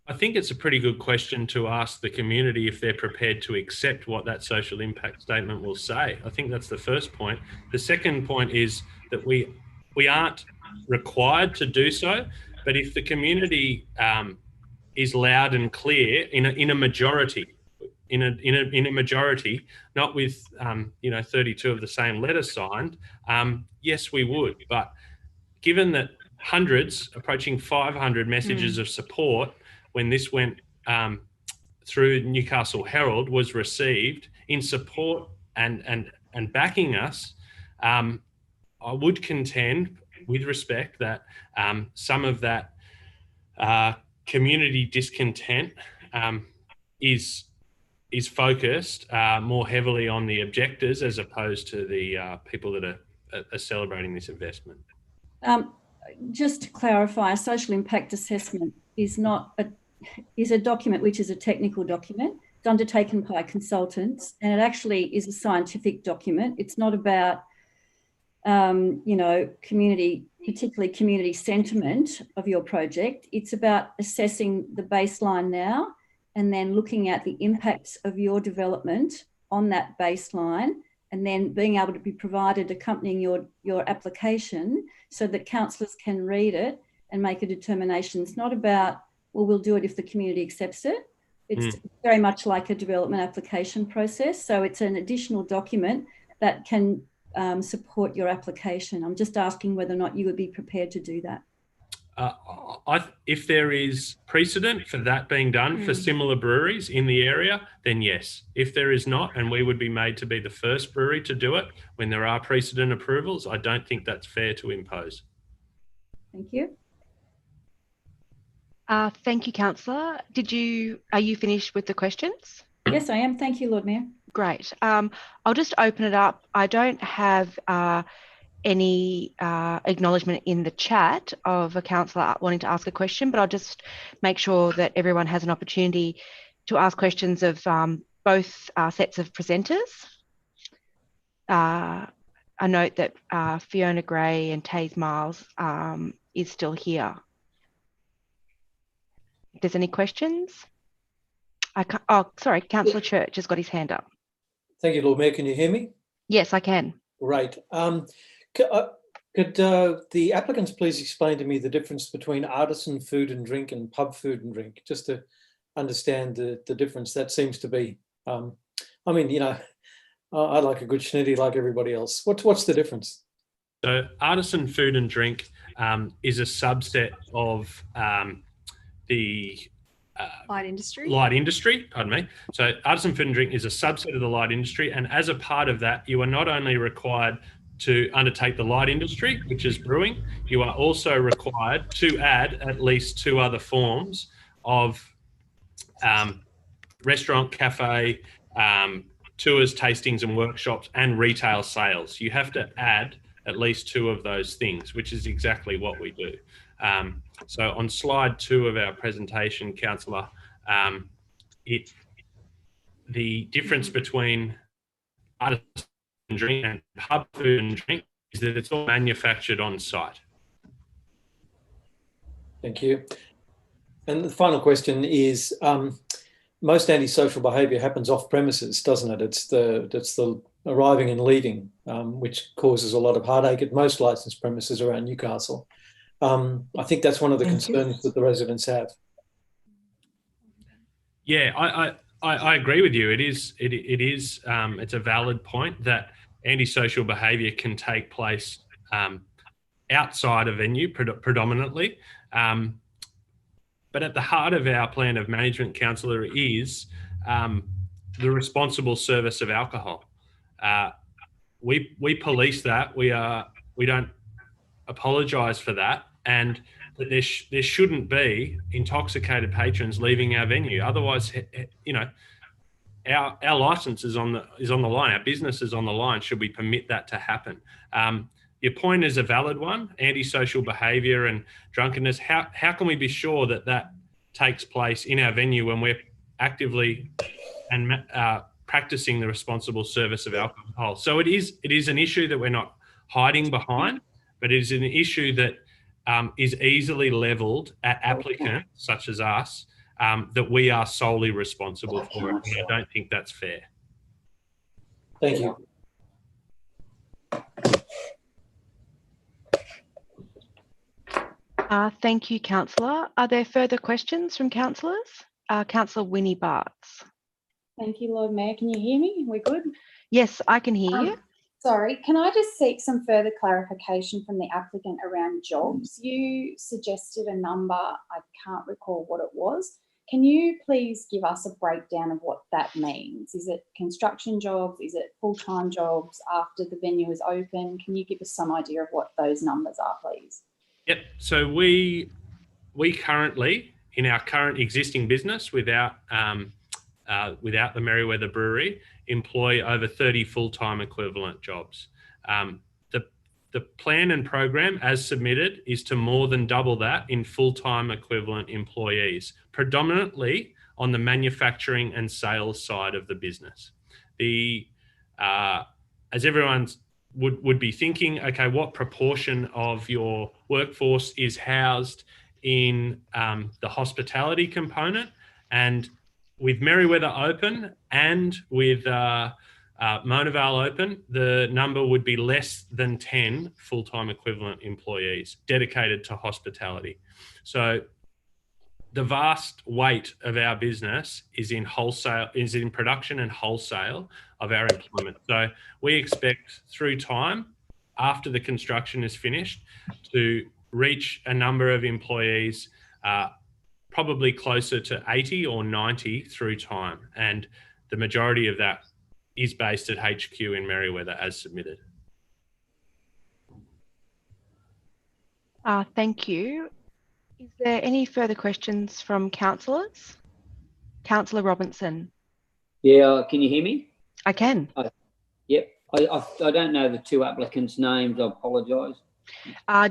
I think it's a pretty good question to ask the community if they're prepared to accept what that social impact statement will say. I think that's the first point. The second point is that we aren't required to do so, but if the community is loud and clear in a majority, in a majority, not with 32 of the same letter signed, yes, we would. But given that hundreds, approaching 500 messages of support when this went through Newcastle Herald was received in support and backing us, I would contend, with respect, that some of that community discontent is is focused more heavily on the objectors as opposed to the people that are celebrating this investment. Just to clarify, a social impact assessment is a document which is a technical document. It's undertaken by consultants, and it actually is a scientific document. It's not about community, particularly community sentiment of your project. It's about assessing the baseline now and then looking at the impacts of your development on that baseline, and then being able to be provided accompanying your application so that councillors can read it and make a determination. It's not about, well, we'll do it if the community accepts it. It's very much like a development application process. So it's an additional document that can support your application. I'm just asking whether or not you would be prepared to do that. If there is precedent for that being done for similar breweries in the area, then yes. If there is not, and we would be made to be the first brewery to do it when there are precedent approvals, I don't think that's fair to impose. Thank you. Thank you, Councillor. Are you finished with the questions? Yes, I am. Thank you, Lord Mayor. Great. I'll just open it up. I don't have any acknowledgement in the chat of a councillor wanting to ask a question, but I'll just make sure that everyone has an opportunity to ask questions of both sets of presenters. I note that Fiona Gray and Taze Miles is still here. If there's any questions. Sorry, Councillor Church has got his hand up. Thank you, Lord Mayor. Can you hear me? Yes, I can. Great. Could the applicants please explain to me the difference between artisan food and drink and pub food and drink, just to understand the difference that seems to be. I like a good schnitty like everybody else. What's the difference? So artisan food and drink is a subset of the light industry. Light industry, pardon me. So artisan food and drink is a subset of the light industry, and as a part of that, you are not only required to undertake the light industry, which is brewing, you are also required to add at least 2 other forms of restaurant, cafe, tours, tastings and workshops, and retail sales. You have to add at least 2 of those things, which is exactly what we do. So on slide 2 of our presentation, Councillor, the difference between artisan drink and pub food and drink is that it's all manufactured on site. Thank you. And the final question is, most antisocial behaviour happens off premises, doesn't it? It's the arriving and leaving, which causes a lot of heartache at most licensed premises around Newcastle. I think that's one of the concerns that the residents have. Yeah, I agree with you. It's a valid point that antisocial behaviour can take place outside a venue predominantly. But at the heart of our plan of management, Councillor, is the responsible service of alcohol. We police that. We don't apologise for that, and that there shouldn't be intoxicated patrons leaving our venue. Otherwise, our licence is on the line. Our business is on the line. Should we permit that to happen? Your point is a valid one. Antisocial behaviour and drunkenness. How can we be sure that takes place in our venue when we're actively and practicing the responsible service of alcohol? So it is an issue that we're not hiding behind, but it is an issue that is easily levelled at applicants such as us, that we are solely responsible for it. And I don't think that's fair. Thank you. Thank you, Councillor. Are there further questions from councillors? Councillor Winnie Barts. Thank you, Lord Mayor. Can you hear me? We're good? Yes, I can hear you. Sorry, can I just seek some further clarification from the applicant around jobs? You suggested a number, I can't recall what it was. Can you please give us a breakdown of what that means? Is it construction jobs? Is it full-time jobs after the venue is open? Can you give us some idea of what those numbers are, please? Yep. So we currently, in our current existing business, without without the Merewether Brewery, employ over 30 full-time equivalent jobs. The plan and program as submitted is to more than double that in full-time equivalent employees, predominantly on the manufacturing and sales side of the business. As everyone would be thinking, okay, what proportion of your workforce is housed in the hospitality component? And with Merewether open and with Mona Vale open, the number would be less than 10 full-time equivalent employees dedicated to hospitality. So the vast weight of our business is in production and wholesale of our employment. So we expect through time, after the construction is finished, to reach a number of employees, probably closer to 80 or 90 through time. And the majority of that is based at HQ in Merewether as submitted. Thank you. Is there any further questions from councillors? Councillor Robinson. Yeah, can you hear me? I can. Yep. I don't know the two applicants' names. I apologise.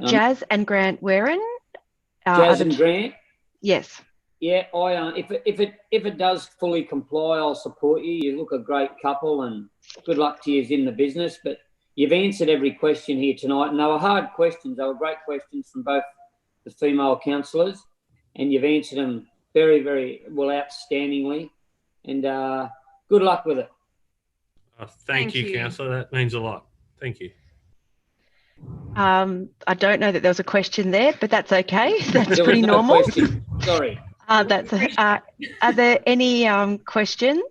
Jazz and Grant Warren. Jazz and Grant? Yes. Yeah, if it does fully comply, I'll support you. You look a great couple, and good luck to you in the business. But you've answered every question here tonight, and they were hard questions. They were great questions from both the female councillors, and you've answered them very, very well, outstandingly. And good luck with it. Thank you, councillor. That means a lot. Thank you. I don't know that there was a question there, but that's okay. That's pretty normal. Question. Sorry. Are there any questions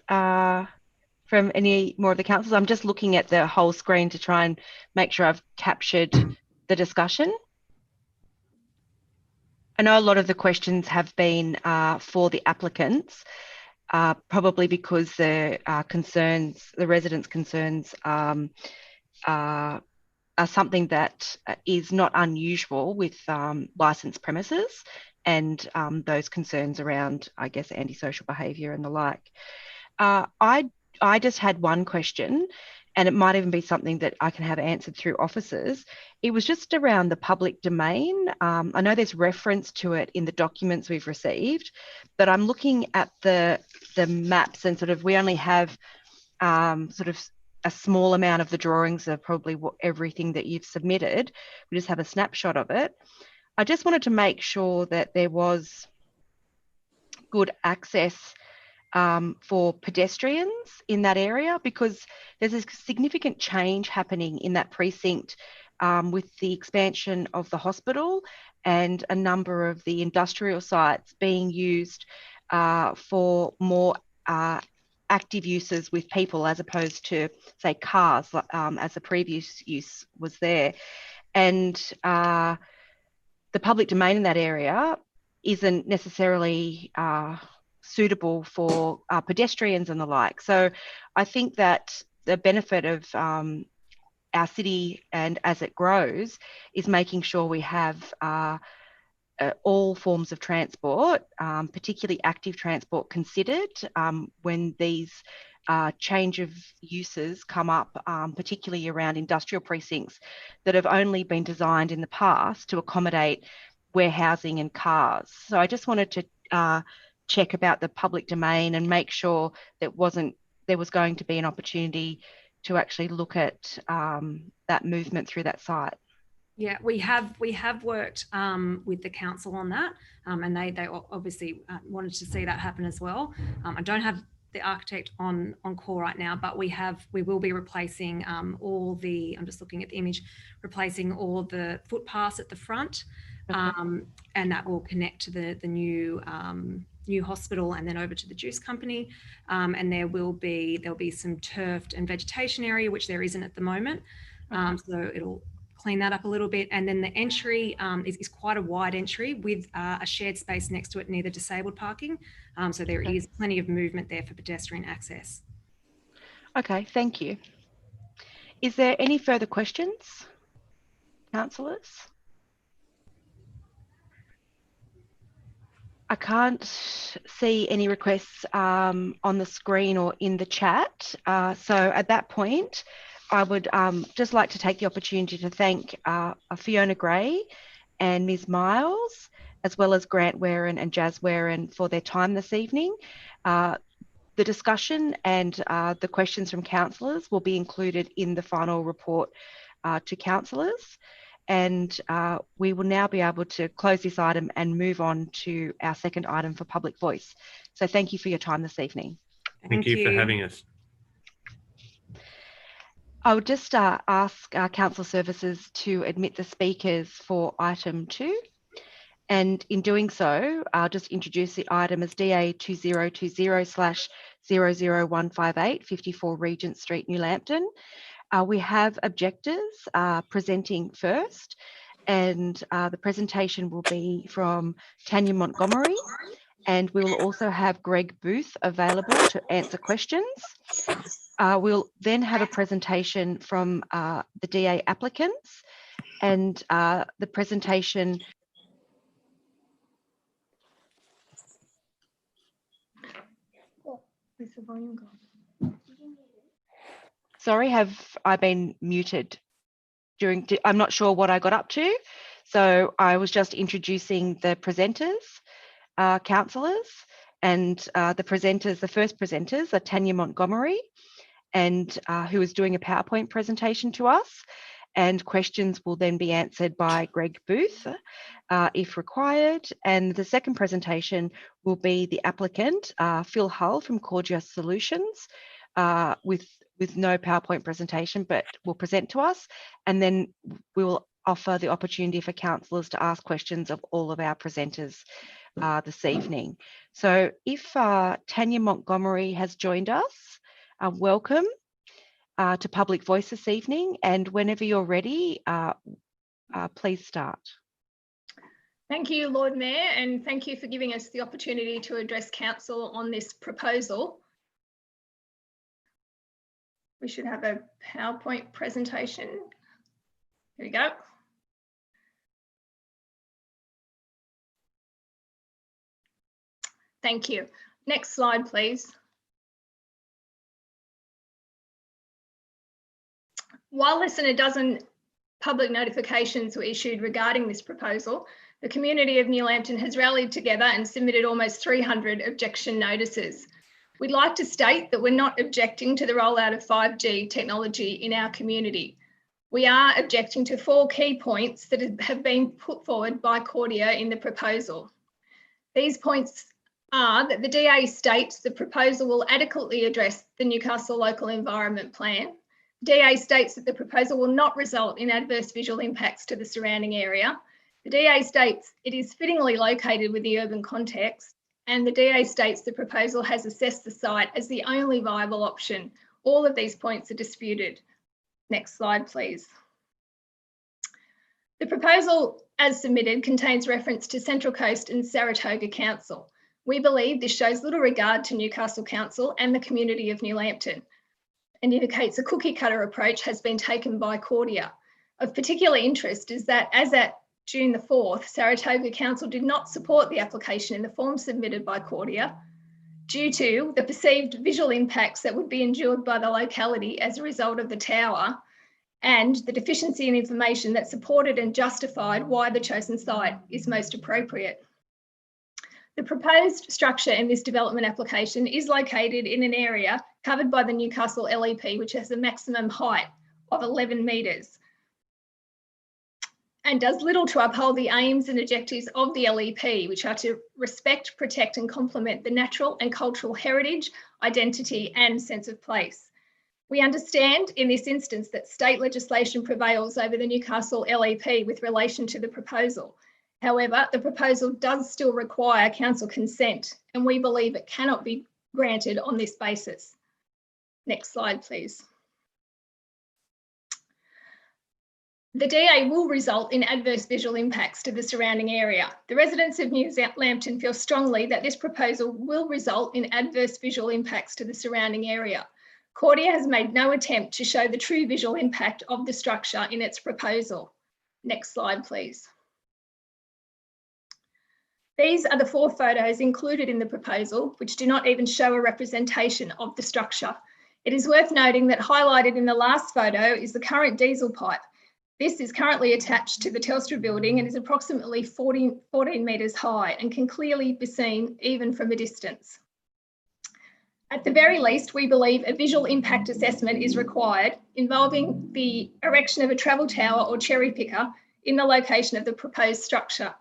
from any more of the councillors? I'm just looking at the whole screen to try and make sure I've captured the discussion. I know a lot of the questions have been for the applicants, probably because the residents' concerns are something that is not unusual with licensed premises, and those concerns around, I guess, antisocial behaviour and the like. I just had one question, and it might even be something that I can have answered through officers. It was just around the public domain. I know there's reference to it in the documents we've received, but I'm looking at the maps, and sort of we only have sort of a small amount of the drawings of probably everything that you've submitted. We just have a snapshot of it. I just wanted to make sure that there was good access for pedestrians in that area, because there's a significant change happening in that precinct with the expansion of the hospital and a number of the industrial sites being used for more active uses with people, as opposed to, say, cars, as the previous use was there. And the public domain in that area isn't necessarily suitable for pedestrians and the like. So I think that the benefit of our city, and as it grows, is making sure we have all forms of transport, particularly active transport, considered when these change of uses come up, particularly around industrial precincts that have only been designed in the past to accommodate warehousing and cars. So I just wanted to check about the public domain and make sure that there was going to be an opportunity to actually look at that movement through that site. Yeah, we have worked with the council on that, and they obviously wanted to see that happen as well. I don't have the architect on call right now, but we will be replacing all the, I'm just looking at the image, replacing all the footpaths at the front, and that will connect to the new hospital and then over to the juice company. And there'll be some turfed and vegetation area, which there isn't at the moment. So it'll clean that up a little bit. And then the entry is quite a wide entry with a shared space next to it near the disabled parking. So there is plenty of movement there for pedestrian access. Okay, thank you. Is there any further questions, councillors? I can't see any requests on the screen or in the chat. So at that point, I would just like to take the opportunity to thank Fiona Gray and Ms. Miles, as well as Grant Warren and Jazz Warren for their time this evening. The discussion and the questions from councillors will be included in the final report to councillors. And we will now be able to close this item and move on to our second item for public voice. So thank you for your time this evening. Thank you for having us. I would just ask Council Services to admit the speakers for item 2. And in doing so, I'll just introduce the item as DA 2020/00158, 54 Regent Street, New Lambton. We have objectors presenting first, and the presentation will be from Tanya Montgomery, and we will also have Greg Booth available to answer questions. We'll then have a presentation from the DA applicants, and the presentation Is the volume gone? Sorry, have I been muted during, I'm not sure what I got up to. So I was just introducing the presenters, councillors, and the first presenters are Tanya Montgomery, and who is doing a PowerPoint presentation to us. And questions will then be answered by Greg Booth, if required. And the second presentation will be the applicant, Phil Hull from Cordia Solutions, with no PowerPoint presentation, but will present to us. And then we will offer the opportunity for councillors to ask questions of all of our presenters this evening. So if Tanya Montgomery has joined us, welcome to Public Voice this evening. And whenever you're ready, please start. Thank you, Lord Mayor, and thank you for giving us the opportunity to address council on this proposal. We should have a PowerPoint presentation. Here we go. Thank you. Next slide, please. While less than a dozen public notifications were issued regarding this proposal, the community of New Lambton has rallied together and submitted almost 300 objection notices. We'd like to state that we're not objecting to the rollout of 5G technology in our community. We are objecting to 4 key points that have been put forward by Cordia in the proposal. These points are that the DA states the proposal will adequately address the Newcastle Local Environment Plan. DA states that the proposal will not result in adverse visual impacts to the surrounding area. The DA states it is fittingly located with the urban context, and the DA states the proposal has assessed the site as the only viable option. All of these points are disputed. Next slide, please. The proposal as submitted contains reference to Central Coast and Saratoga Council. We believe this shows little regard to Newcastle Council and the community of New Lambton, and indicates a cookie cutter approach has been taken by Cordia. Of particular interest is that as at June the 4th, Saratoga Council did not support the application in the form submitted by Cordia due to the perceived visual impacts that would be endured by the locality as a result of the tower and the deficiency in information that supported and justified why the chosen site is most appropriate. The proposed structure in this development application is located in an area covered by the Newcastle LEP, which has a maximum height of 11 metres, and does little to uphold the aims and objectives of the LEP, which are to respect, protect and complement the natural and cultural heritage, identity and sense of place. We understand in this instance that state legislation prevails over the Newcastle LEP with relation to the proposal. However, the proposal does still require council consent, and we believe it cannot be granted on this basis. Next slide, please. The DA will result in adverse visual impacts to the surrounding area. The residents of New Lambton feel strongly that this proposal will result in adverse visual impacts to the surrounding area. Cordia has made no attempt to show the true visual impact of the structure in its proposal. Next slide, please. These are the 4 photos included in the proposal, which do not even show a representation of the structure. It is worth noting that highlighted in the last photo is the current diesel pipe. This is currently attached to the Telstra building and is approximately 14 metres high and can clearly be seen even from a distance. At the very least, we believe a visual impact assessment is required involving the erection of a travel tower or cherry picker in the location of the proposed structure.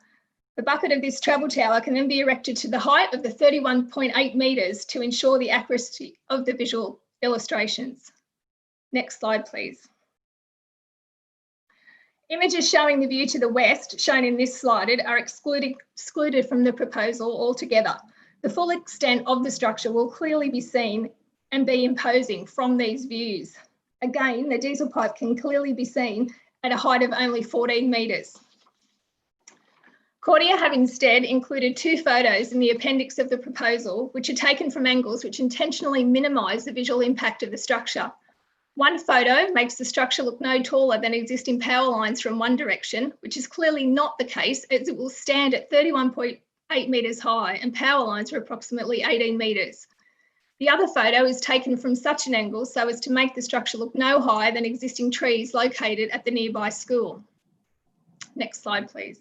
The bucket of this travel tower can then be erected to the height of the 31.8 metres to ensure the accuracy of the visual illustrations. Next slide, please. Images showing the view to the west, shown in this slide, are excluded from the proposal altogether. The full extent of the structure will clearly be seen and be imposing from these views. Again, the diesel pipe can clearly be seen at a height of only 14 metres. Cordia have instead included 2 photos in the appendix of the proposal, which are taken from angles which intentionally minimise the visual impact of the structure. One photo makes the structure look no taller than existing power lines from one direction, which is clearly not the case, as it will stand at 31.8 metres high and power lines are approximately 18 metres. The other photo is taken from such an angle so as to make the structure look no higher than existing trees located at the nearby school. Next slide, please.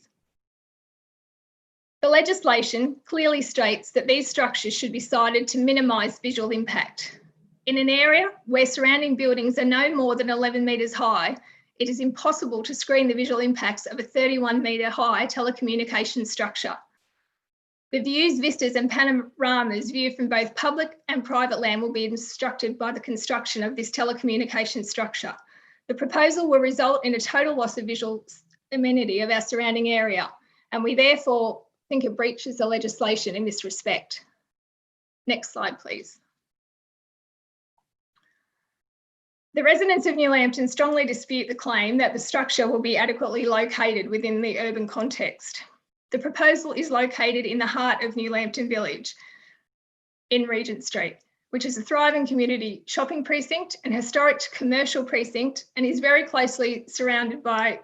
The legislation clearly states that these structures should be sited to minimise visual impact. In an area where surrounding buildings are no more than 11 metres high, it is impossible to screen the visual impacts of a 31 metre high telecommunications structure. The views, vistas and panoramas viewed from both public and private land will be obstructed by the construction of this telecommunications structure. The proposal will result in a total loss of visual amenity of our surrounding area, and we therefore think it breaches the legislation in this respect. Next slide, please. The residents of New Lambton strongly dispute the claim that the structure will be adequately located within the urban context. The proposal is located in the heart of New Lambton Village in Regent Street, which is a thriving community shopping precinct and historic commercial precinct, and is very closely surrounded by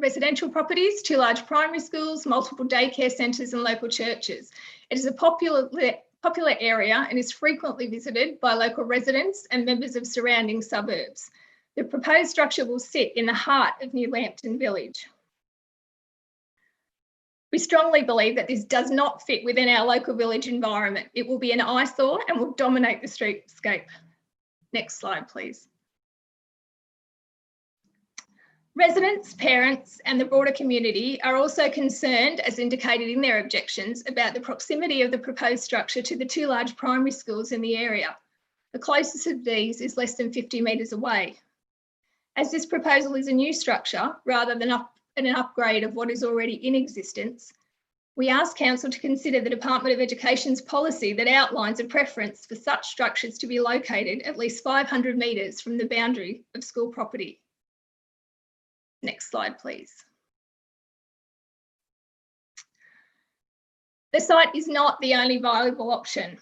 residential properties, 2 large primary schools, multiple daycare centres and local churches. It is a popular area and is frequently visited by local residents and members of surrounding suburbs. The proposed structure will sit in the heart of New Lambton Village. We strongly believe that this does not fit within our local village environment. It will be an eyesore and will dominate the streetscape. Next slide, please. Residents, parents and the broader community are also concerned, as indicated in their objections, about the proximity of the proposed structure to the 2 large primary schools in the area. The closest of these is less than 50 metres away. As this proposal is a new structure rather than an upgrade of what is already in existence, we ask Council to consider the Department of Education's policy that outlines a preference for such structures to be located at least 500 metres from the boundary of school property. Next slide, please. The site is not the only viable option.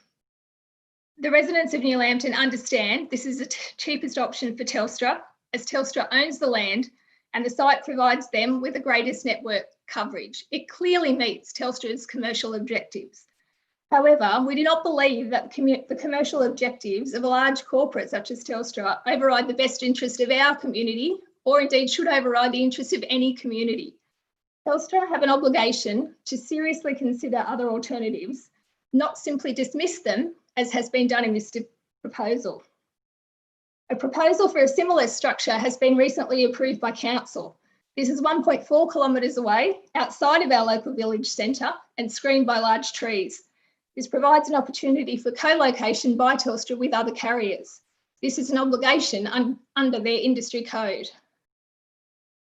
The residents of New Lambton understand this is the cheapest option for Telstra, as Telstra owns the land and the site provides them with the greatest network coverage. It clearly meets Telstra's commercial objectives. However, we do not believe that the commercial objectives of a large corporate such as Telstra override the best interest of our community, or indeed should override the interest of any community. Telstra have an obligation to seriously consider other alternatives, not simply dismiss them, as has been done in this proposal. A proposal for a similar structure has been recently approved by Council. This is 1.4 kilometres away, outside of our local village centre and screened by large trees. This provides an opportunity for co-location by Telstra with other carriers. This is an obligation under their industry code.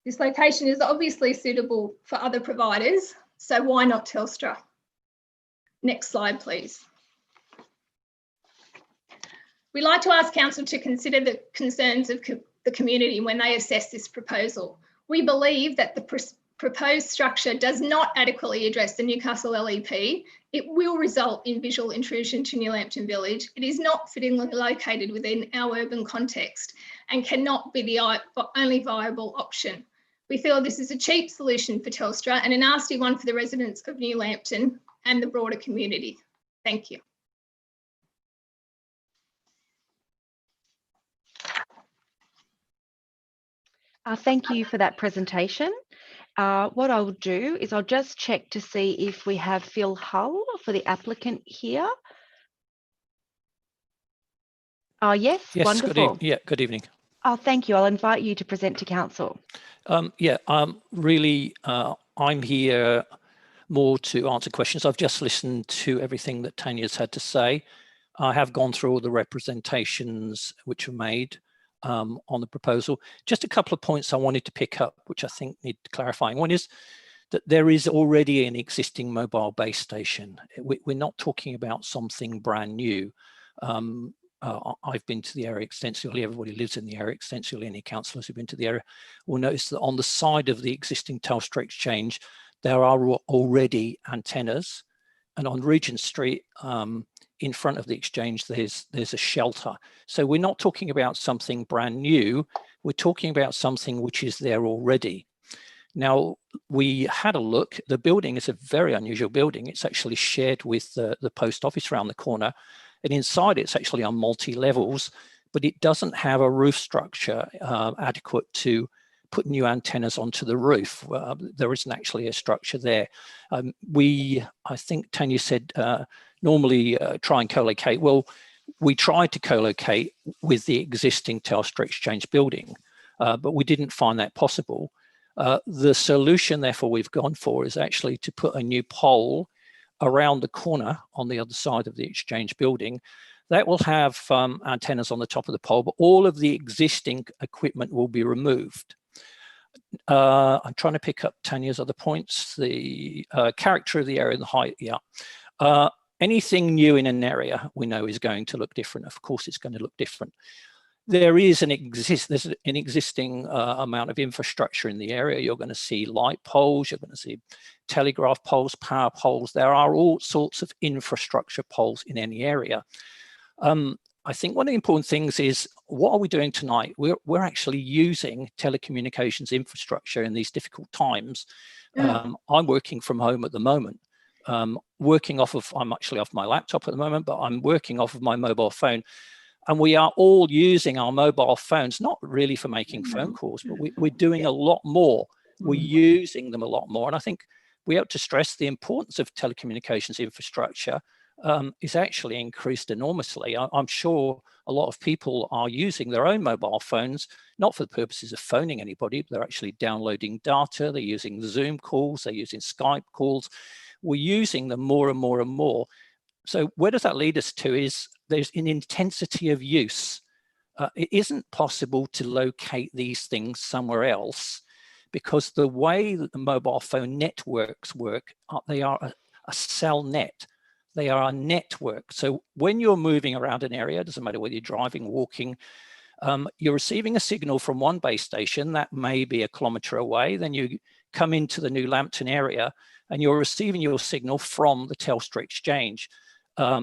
This location is obviously suitable for other providers, so why not Telstra? Next slide, please. We'd like to ask Council to consider the concerns of the community when they assess this proposal. We believe that the proposed structure does not adequately address the Newcastle LEP. It will result in visual intrusion to New Lambton Village. It is not fittingly located within our urban context and cannot be the only viable option. We feel this is a cheap solution for Telstra and a nasty one for the residents of New Lambton and the broader community. Thank you. Thank you for that presentation. What I will do is I'll just check to see if we have Phil Hull for the applicant here. Yes, wonderful. Good evening. Oh, thank you. I'll invite you to present to council. I'm here more to answer questions. I've just listened to everything that Tanya's had to say. I have gone through all the representations which were made on the proposal. Just a couple of points I wanted to pick up, which I think need clarifying. One is that there is already an existing mobile base station. We're not talking about something brand new. I've been to the area extensively. Everybody lives in the area extensively. Any councillors who've been to the area will notice that on the side of the existing Telstra exchange, there are already antennas. And on Regent Street, in front of the exchange, there's a shelter. So we're not talking about something brand new. We're talking about something which is there already. Now, we had a look. The building is a very unusual building. It's actually shared with the post office around the corner. And inside it's actually on multi-levels, but it doesn't have a roof structure adequate to put new antennas onto the roof. There isn't actually a structure there. I think Tanya said, normally try and co-locate. Well, we tried to co-locate with the existing Telstra Exchange building, but we didn't find that possible. The solution, therefore, we've gone for is actually to put a new pole around the corner on the other side of the Exchange building. That will have antennas on the top of the pole, but all of the existing equipment will be removed. I'm trying to pick up Tanya's other points. The character of the area and the height, yeah. Anything new in an area we know is going to look different. Of course, it's going to look different. There's an existing amount of infrastructure in the area. You're going to see light poles, you're going to see telegraph poles, power poles. There are all sorts of infrastructure poles in any area. I think one of the important things is, what are we doing tonight? We're actually using telecommunications infrastructure in these difficult times. I'm working from home at the moment. I'm actually off my laptop at the moment, but I'm working off of my mobile phone. And we are all using our mobile phones, not really for making phone calls, but we're doing a lot more. We're using them a lot more. And I think we have to stress the importance of telecommunications infrastructure is actually increased enormously. I'm sure a lot of people are using their own mobile phones, not for the purposes of phoning anybody, but they're actually downloading data, they're using Zoom calls, they're using Skype calls. We're using them more and more and more. So where does that lead us to is there's an intensity of use. It isn't possible to locate these things somewhere else because the way that the mobile phone networks work, they are a cell net. They are a network. So when you're moving around an area, it doesn't matter whether you're driving, walking, you're receiving a signal from one base station that may be 1 kilometre away. Then you come into the New Lambton area and you're receiving your signal from the Telstra Exchange.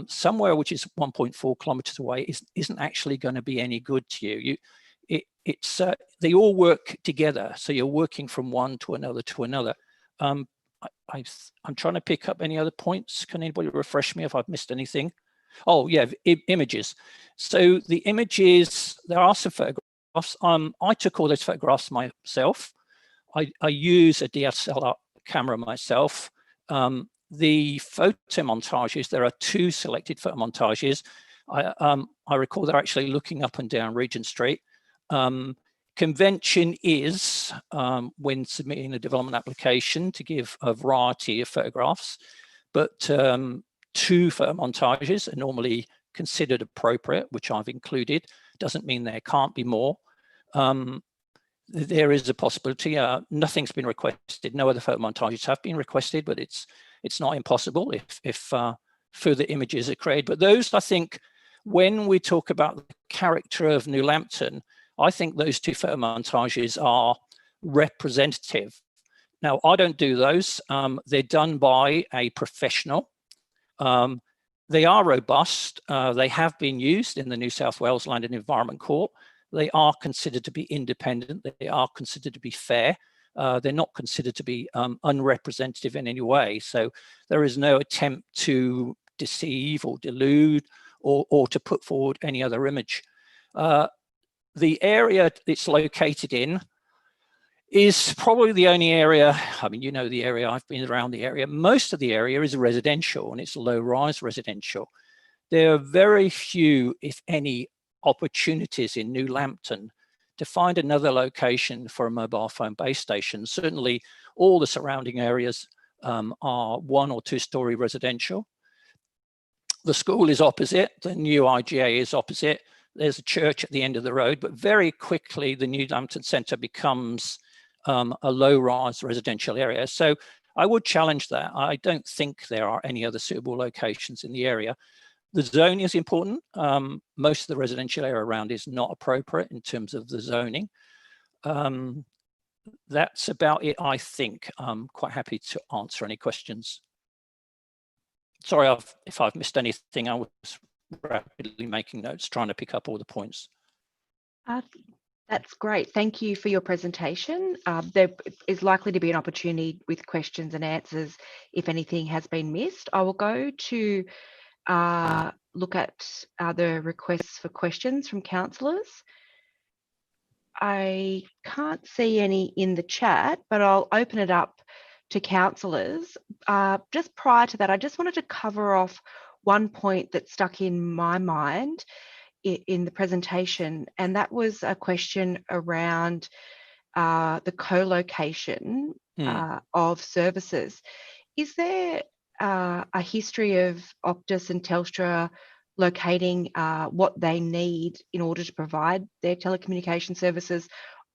Somewhere which is 1.4 kilometres away isn't actually going to be any good to you. They all work together. So you're working from one to another to another. I'm trying to pick up any other points. Can anybody refresh me if I've missed anything? Oh yeah, images. So the images, there are some photographs. I took all those photographs myself. I use a DSLR camera myself. The photo montages, there are 2 selected photo montages. I recall they're actually looking up and down Regent Street. Convention is, when submitting a development application, to give a variety of photographs, but 2 photo montages are normally considered appropriate, which I've included. Doesn't mean there can't be more. There is a possibility. Nothing's been requested. No other photo montages have been requested, but it's not impossible if further images are created. But those, I think, when we talk about the character of New Lambton, I think those 2 photo montages are representative. Now, I don't do those. They're done by a professional. They are robust. They have been used in the New South Wales Land and Environment Court. They are considered to be independent. They are considered to be fair. They're not considered to be unrepresentative in any way. So there is no attempt to deceive or delude or to put forward any other image. The area it's located in is probably the only area, I mean, you know the area, I've been around the area. Most of the area is residential, and it's low-rise residential. There are very few, if any, opportunities in New Lambton to find another location for a mobile phone base station. Certainly all the surrounding areas are 1 or 2 story residential. The school is opposite, the new IGA is opposite. There's a church at the end of the road, but very quickly the New Lambton Centre becomes a low-rise residential area. So I would challenge that. I don't think there are any other suitable locations in the area. The zoning is important. Most of the residential area around is not appropriate in terms of the zoning. That's about it, I think. I'm quite happy to answer any questions. Sorry if I've missed anything. I was rapidly making notes, trying to pick up all the points. That's great. Thank you for your presentation. There is likely to be an opportunity with questions and answers if anything has been missed. I will go to look at the requests for questions from councillors. I can't see any in the chat, but I'll open it up to councillors. Just prior to that, I just wanted to cover off one point that stuck in my mind in the presentation, and that was a question around the co-location of services. Is there a history of Optus and Telstra locating what they need in order to provide their telecommunication services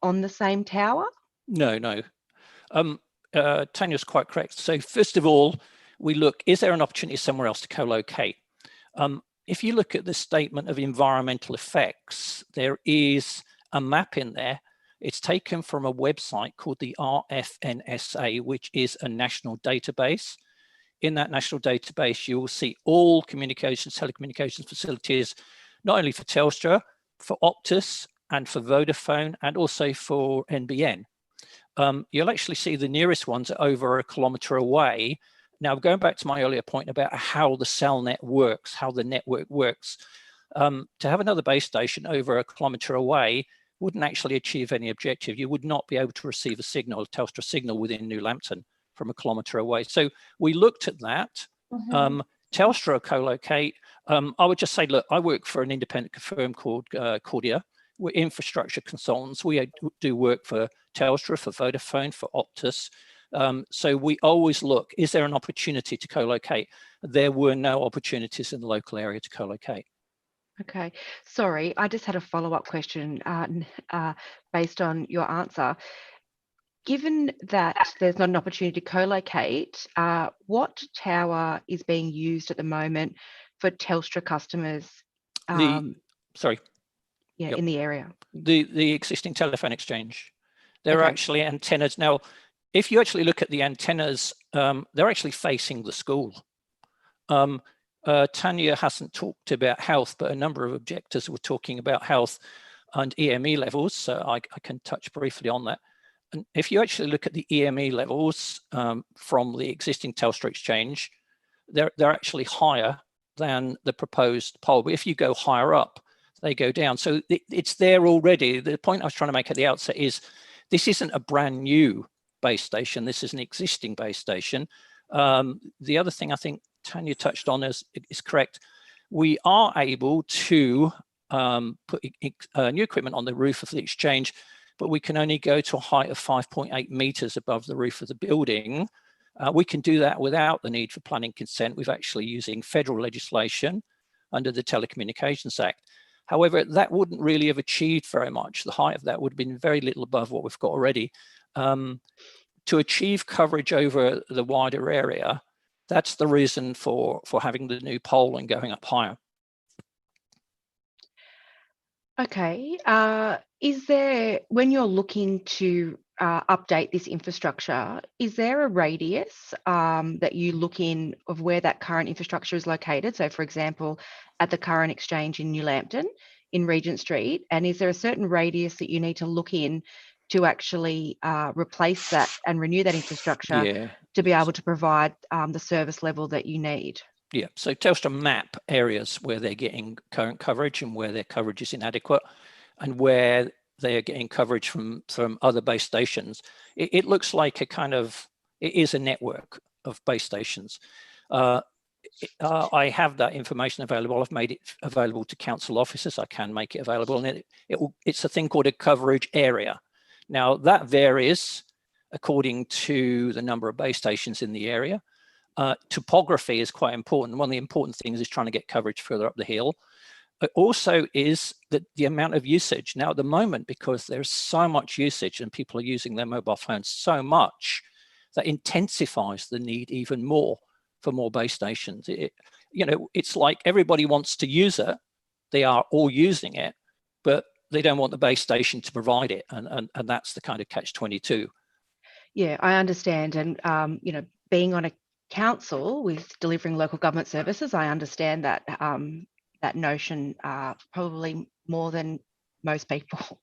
on the same tower? No. Tanya's quite correct. So first of all, we look, is there an opportunity somewhere else to co-locate? If you look at the statement of environmental effects, there is a map in there. It's taken from a website called the RFNSA, which is a national database. In that national database, you will see all telecommunications facilities, not only for Telstra, for Optus and for Vodafone, and also for NBN. You'll actually see the nearest ones are over 1 kilometre away. Now, going back to my earlier point about how the cell net works, how the network works, to have another base station over 1 kilometre away wouldn't actually achieve any objective. You would not be able to receive a signal, a Telstra signal within New Lambton from 1 kilometre away. So we looked at that. Telstra co-locate. I would just say, look, I work for an independent firm called Cordia. We're infrastructure consultants. We do work for Telstra, for Vodafone, for Optus. So we always look, is there an opportunity to co-locate? There were no opportunities in the local area to co-locate. Okay, sorry, I just had a follow-up question based on your answer. Given that there's not an opportunity to co-locate, what tower is being used at the moment for Telstra customers? Sorry. Yeah, in the area. The existing telephone exchange. There are actually antennas. Now, if you actually look at the antennas, they're actually facing the school. Tanya hasn't talked about health, but a number of objectors were talking about health and EME levels, so I can touch briefly on that. And if you actually look at the EME levels from the existing Telstra exchange, they're actually higher than the proposed pole. But if you go higher up, they go down. So it's there already. The point I was trying to make at the outset is this isn't a brand new base station. This is an existing base station. The other thing I think Tanya touched on is correct. We are able to put new equipment on the roof of the exchange, but we can only go to a height of 5.8 meters above the roof of the building. We can do that without the need for planning consent. We're actually using federal legislation under the Telecommunications Act. However, that wouldn't really have achieved very much. The height of that would have been very little above what we've got already. To achieve coverage over the wider area, that's the reason for having the new pole and going up higher. Okay. Is there, when you're looking to update this infrastructure, is there a radius that you look in of where that current infrastructure is located? So, for example, at the current exchange in New Lambton, in Regent Street, and is there a certain radius that you need to look in to actually replace that and renew that infrastructure Yeah. to be able to provide the service level that you need. Yeah, so Telstra map areas where they're getting current coverage and where their coverage is inadequate, and where they are getting coverage from other base stations. It looks like it is a network of base stations. I have that information available. I've made it available to council officers. I can make it available, and it's a thing called a coverage area. Now that varies according to the number of base stations in the area. Topography is quite important. One of the important things is trying to get coverage further up the hill. It also is the amount of usage. Now at the moment, because there's so much usage and people are using their mobile phones so much, that intensifies the need even more for more base stations. It's like everybody wants to use it. They are all using it, but they don't want the base station to provide it. And that's the kind of catch-22. Yeah, I understand. And, being on a council with delivering local government services, I understand that that notion probably more than most people.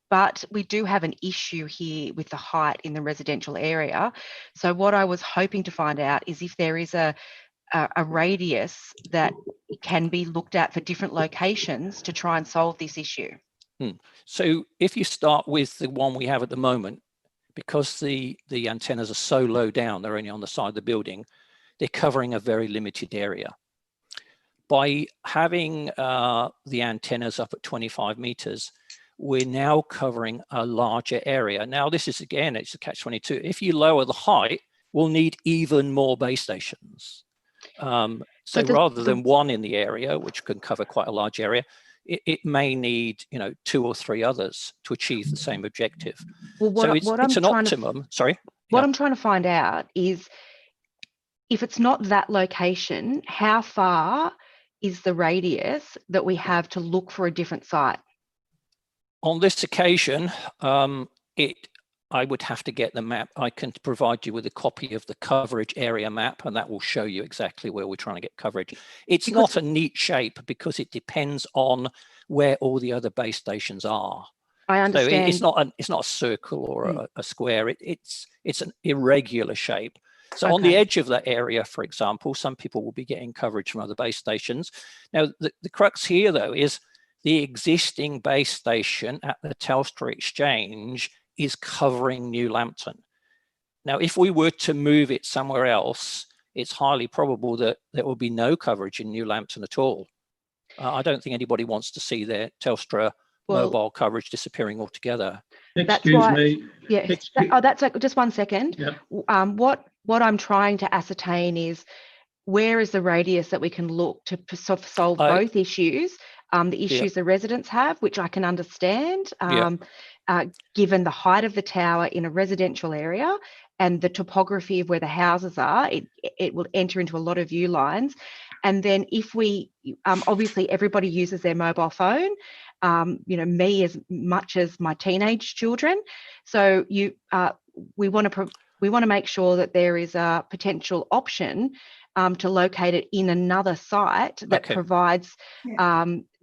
But we do have an issue here with the height in the residential area. So what I was hoping to find out is if there is a radius that can be looked at for different locations to try and solve this issue. So if you start with the one we have at the moment, because the antennas are so low down, they're only on the side of the building, they're covering a very limited area. By having the antennas up at 25 meters, we're now covering a larger area. Now this is, again, it's a catch-22. If you lower the height, we'll need even more base stations. So rather than one in the area, which can cover quite a large area, it may need 2 or 3 others to achieve the same objective. Well, so it's an optimum. What I'm trying to find out is, if it's not that location, how far is the radius that we have to look for a different site? On this occasion, I would have to get the map. I can provide you with a copy of the coverage area map, and that will show you exactly where we're trying to get coverage. It's not a neat shape because it depends on where all the other base stations are. I understand. So it's not a circle or a square. It's an irregular shape. So on the edge of that area, for example, some people will be getting coverage from other base stations. Now, the crux here, though, is the existing base station at the Telstra exchange is covering New Lambton. Now, if we were to move it somewhere else, it's highly probable that there will be no coverage in New Lambton at all. I don't think anybody wants to see their Telstra mobile coverage disappearing altogether. Excuse me. Yeah. That's just 1 second. Yep. What I'm trying to ascertain is, where is the radius that we can look to solve both issues? The issues the residents have, which I can understand, given the height of the tower in a residential area and the topography of where the houses are, it will enter into a lot of view lines. And then if we, obviously everybody uses their mobile phone, me as much as my teenage children. So we want to make sure that there is a potential option to locate it in another site that provides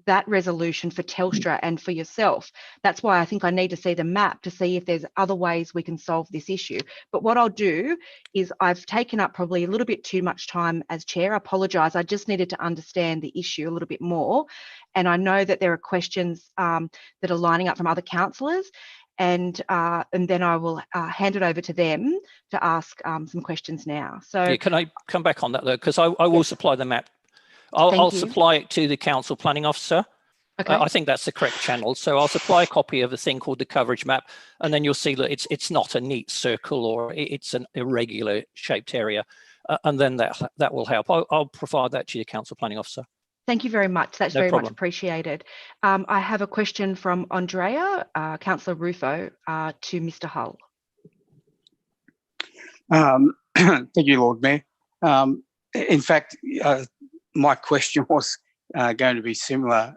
that resolution for Telstra and for yourself. That's why I think I need to see the map to see if there's other ways we can solve this issue. But what I'll do is, I've taken up probably a little bit too much time as chair. I apologise. I just needed to understand the issue a little bit more. And I know that there are questions that are lining up from other councillors. And then I will hand it over to them to ask some questions now. So can I come back on that, though? Because I will supply the map. I'll supply it to the council planning officer. Okay. I think that's the correct channel. So I'll supply a copy of a thing called the coverage map, and then you'll see that it's not a neat circle, or it's an irregular shaped area, and then that will help. I'll provide that to your council planning officer. Thank you very much. That's very much appreciated. I have a question from Andrea, Councillor Rufo, to Mr. Hull. Thank you, Lord Mayor. In fact, my question was going to be similar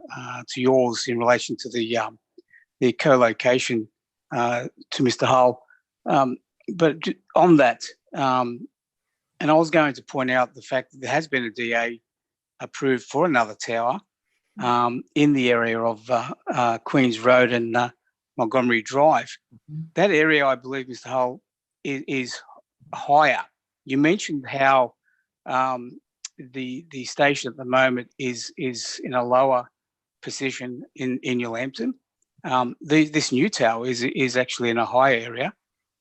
to yours in relation to the co-location to Mr. Hull. But on that, and I was going to point out the fact that there has been a DA approved for another tower in the area of Queen's Road and Montgomery Drive. That area, I believe, Mr. Hull, is higher. You mentioned how the station at the moment is in a lower position in New Lambton. This new tower is actually in a high area,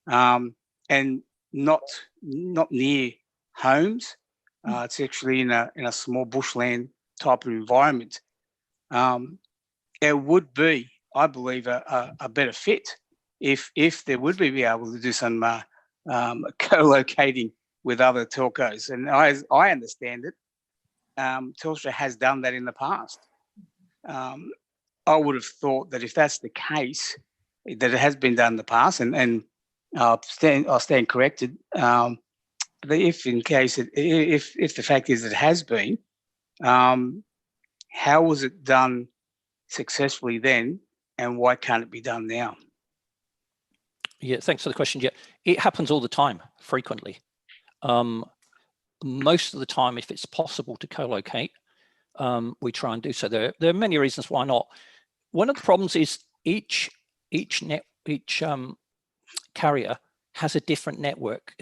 and not near homes. It's actually in a small bushland type of environment. It would be, I believe, a better fit if there would be able to do some co-locating with other telcos. And as I understand it, Telstra has done that in the past. I would have thought that if that's the case, that it has been done in the past, and I'll stand corrected. If the fact is it has been, how was it done successfully then, and why can't it be done now? Yeah, thanks for the question. Yeah, it happens all the time, frequently. Most of the time, if it's possible to co-locate, we try and do so. There are many reasons why not. One of the problems is each carrier has a different network.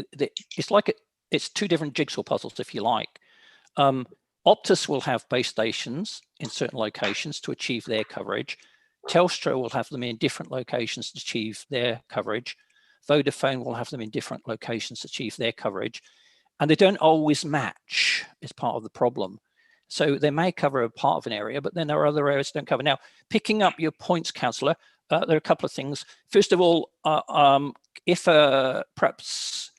It's like it's two different jigsaw puzzles, if you like. Optus will have base stations in certain locations to achieve their coverage. Telstra will have them in different locations to achieve their coverage. Vodafone will have them in different locations to achieve their coverage. And they don't always match is part of the problem. So they may cover a part of an area, but then there are other areas that don't cover. Now, picking up your points, Councillor, there are a couple of things. First of all, if perhaps,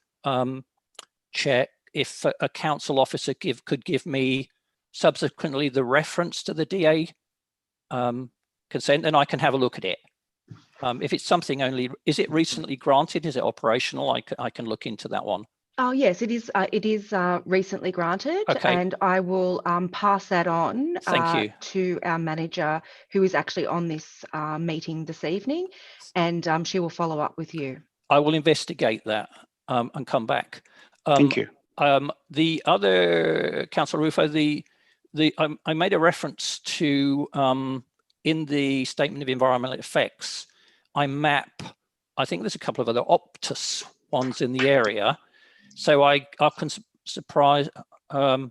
Chair, if a council officer could give me subsequently the reference to the DA consent, then I can have a look at it. If it's something only, is it recently granted? Is it operational? I can look into that one. Oh yes, it is. It is recently granted, Okay. and I will pass that on Thank you. to our manager, who is actually on this meeting this evening, and she will follow up with you. I will investigate that and come back. Thank you. The other, Councillor Rufo, I made a reference to in the statement of environmental effects. I think there's a couple of other Optus ones in the area. So I can surprise. Okay,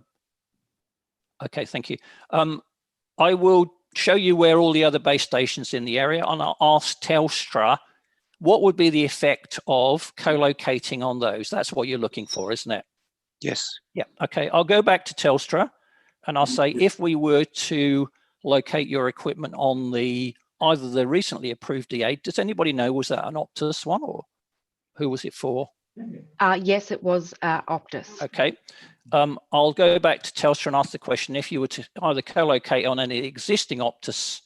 thank you. I will show you where all the other base stations in the area, and I'll ask Telstra what would be the effect of co-locating on those. That's what you're looking for, isn't it? Yes. Yeah. Okay. I'll go back to Telstra, and I'll say if we were to locate your equipment on either the recently approved DA. Does anybody know, was that an Optus one, or who was it for? Yes, it was Optus. Okay. I'll go back to Telstra and ask the question, if you were to either co-locate on any existing Optus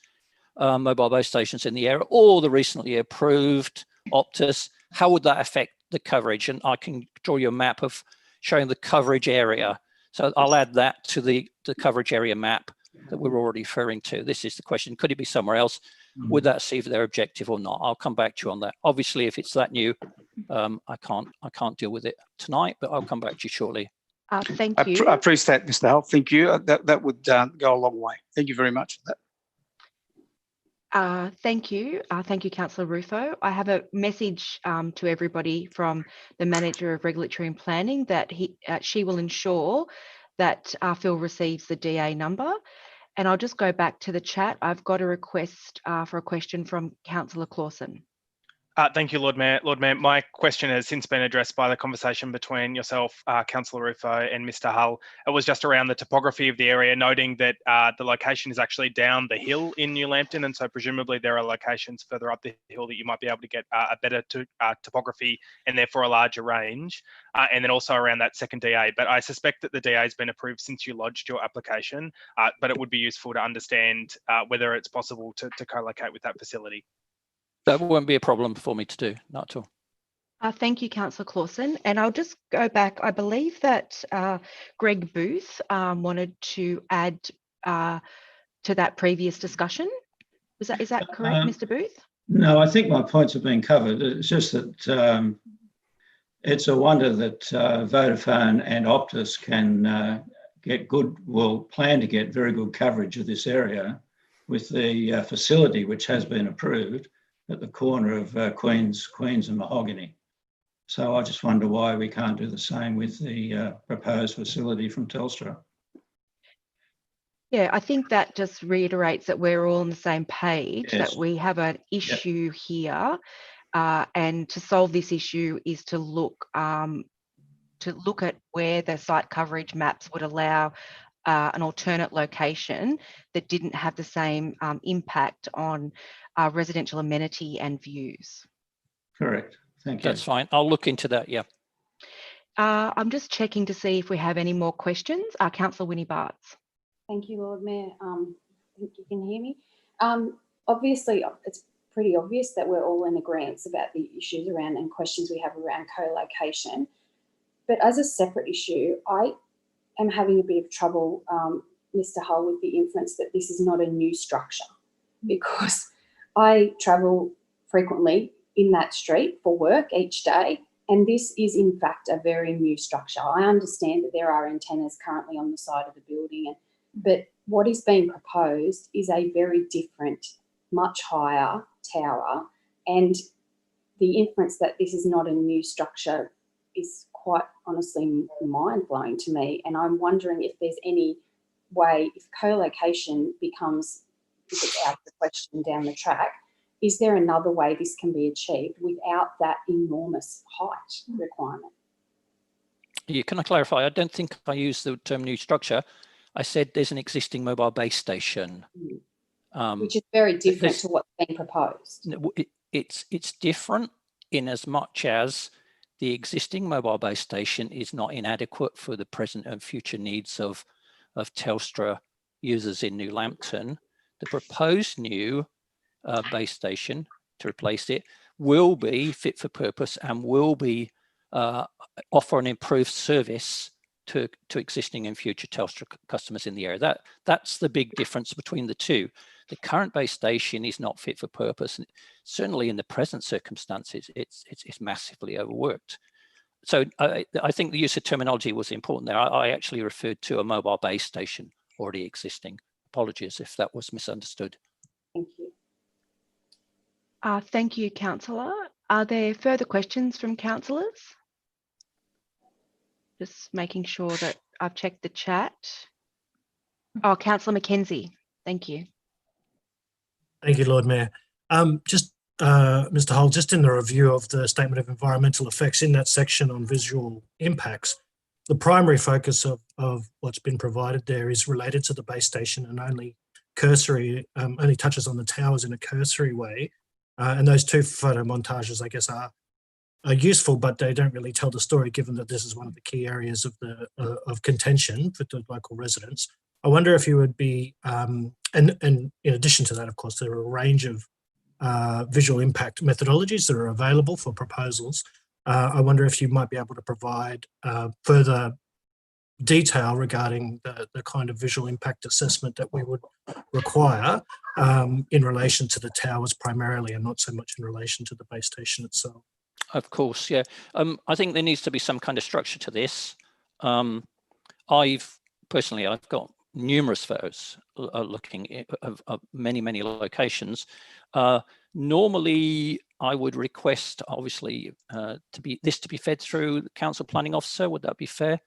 mobile base stations in the area or the recently approved Optus, how would that affect the coverage? And I can draw you a map of showing the coverage area. So I'll add that to the coverage area map that we're already referring to. This is the question. Could it be somewhere else? Would that achieve their objective or not? I'll come back to you on that. Obviously, if it's that new, I can't deal with it tonight, but I'll come back to you shortly. Thank you. I appreciate that, Mr. Hull. Thank you. That would go a long way. Thank you very much for that. Thank you. Thank you, Councillor Rufo. I have a message to everybody from the Manager of Regulatory and Planning that she will ensure that Phil receives the DA number. And I'll just go back to the chat. I've got a request for a question from Councillor Clausen. Thank you, Lord Mayor. Lord Mayor, my question has since been addressed by the conversation between yourself, Councillor Rufo, and Mr. Hull. It was just around the topography of the area, noting that the location is actually down the hill in New Lambton, and so presumably there are locations further up the hill that you might be able to get a better topography and therefore a larger range, and then also around that second DA. But I suspect that the DA has been approved since you lodged your application, but it would be useful to understand whether it's possible to co-locate with that facility. That won't be a problem for me to do, not at all. Thank you, Councillor Clausen. And I'll just go back. I believe that Greg Booth wanted to add to that previous discussion. Is that correct, Mr. Booth? No, I think my points have been covered. It's just that it's a wonder that Vodafone and Optus can plan to get very good coverage of this area with the facility which has been approved. at the corner of Queens and Mahogany. So I just wonder why we can't do the same with the proposed facility from Telstra. Yeah, I think that just reiterates that we're all on the same page, Yes. that we have an issue here, and to solve this issue is to look at where the site coverage maps would allow an alternate location that didn't have the same impact on residential amenity and views. Correct. Thank you. That's fine. I'll look into that. Yeah. I'm just checking to see if we have any more questions. Councillor Winnie Bartz. Thank you, Lord Mayor. I think you can hear me. Obviously, it's pretty obvious that we're all in agreement about the issues around and questions we have around co-location. But as a separate issue, I am having a bit of trouble, Mr. Hull, with the inference that this is not a new structure, because I travel frequently in that street for work each day, and this is in fact a very new structure. I understand that there are antennas currently on the side of the building, but what is being proposed is a very different, much higher tower, and the inference that this is not a new structure is quite honestly mind-blowing to me. And I'm wondering if there's any way, if co-location becomes, if it's out of the question down the track, is there another way this can be achieved without that enormous height requirement? Yeah, can I clarify? I don't think I used the term new structure. I said there's an existing mobile base station. Which is very different to what's being proposed. It's different in as much as the existing mobile base station is not inadequate for the present and future needs of Telstra users in New Lambton. The proposed new base station to replace it will be fit for purpose and will be offer an improved service to existing and future Telstra customers in the area. That's the big difference between the two. The current base station is not fit for purpose, and certainly in the present circumstances, it's massively overworked. So I think the use of terminology was important there. I actually referred to a mobile base station already existing. Apologies if that was misunderstood. Thank you. Thank you, Councillor. Are there further questions from councillors? Just making sure that I've checked the chat. Oh, Councillor Mackenzie, thank you. Thank you, Lord Mayor. Mr. Hull, just in the review of the Statement of Environmental Effects, in that section on visual impacts, the primary focus of what's been provided there is related to the base station and only touches on the towers in a cursory way. And those two photo montages, I guess, are useful, but they don't really tell the story, given that this is one of the key areas of contention for the local residents. I wonder if you would be, and in addition to that, of course, there are a range of visual impact methodologies that are available for proposals. I wonder if you might be able to provide further detail regarding the kind of visual impact assessment that we would require in relation to the towers primarily, and not so much in relation to the base station itself. Of course, yeah. I think there needs to be some kind of structure to this. I've got numerous photos looking of many locations. Normally, I would request, obviously, to be fed through the council planning officer. Would that be fair?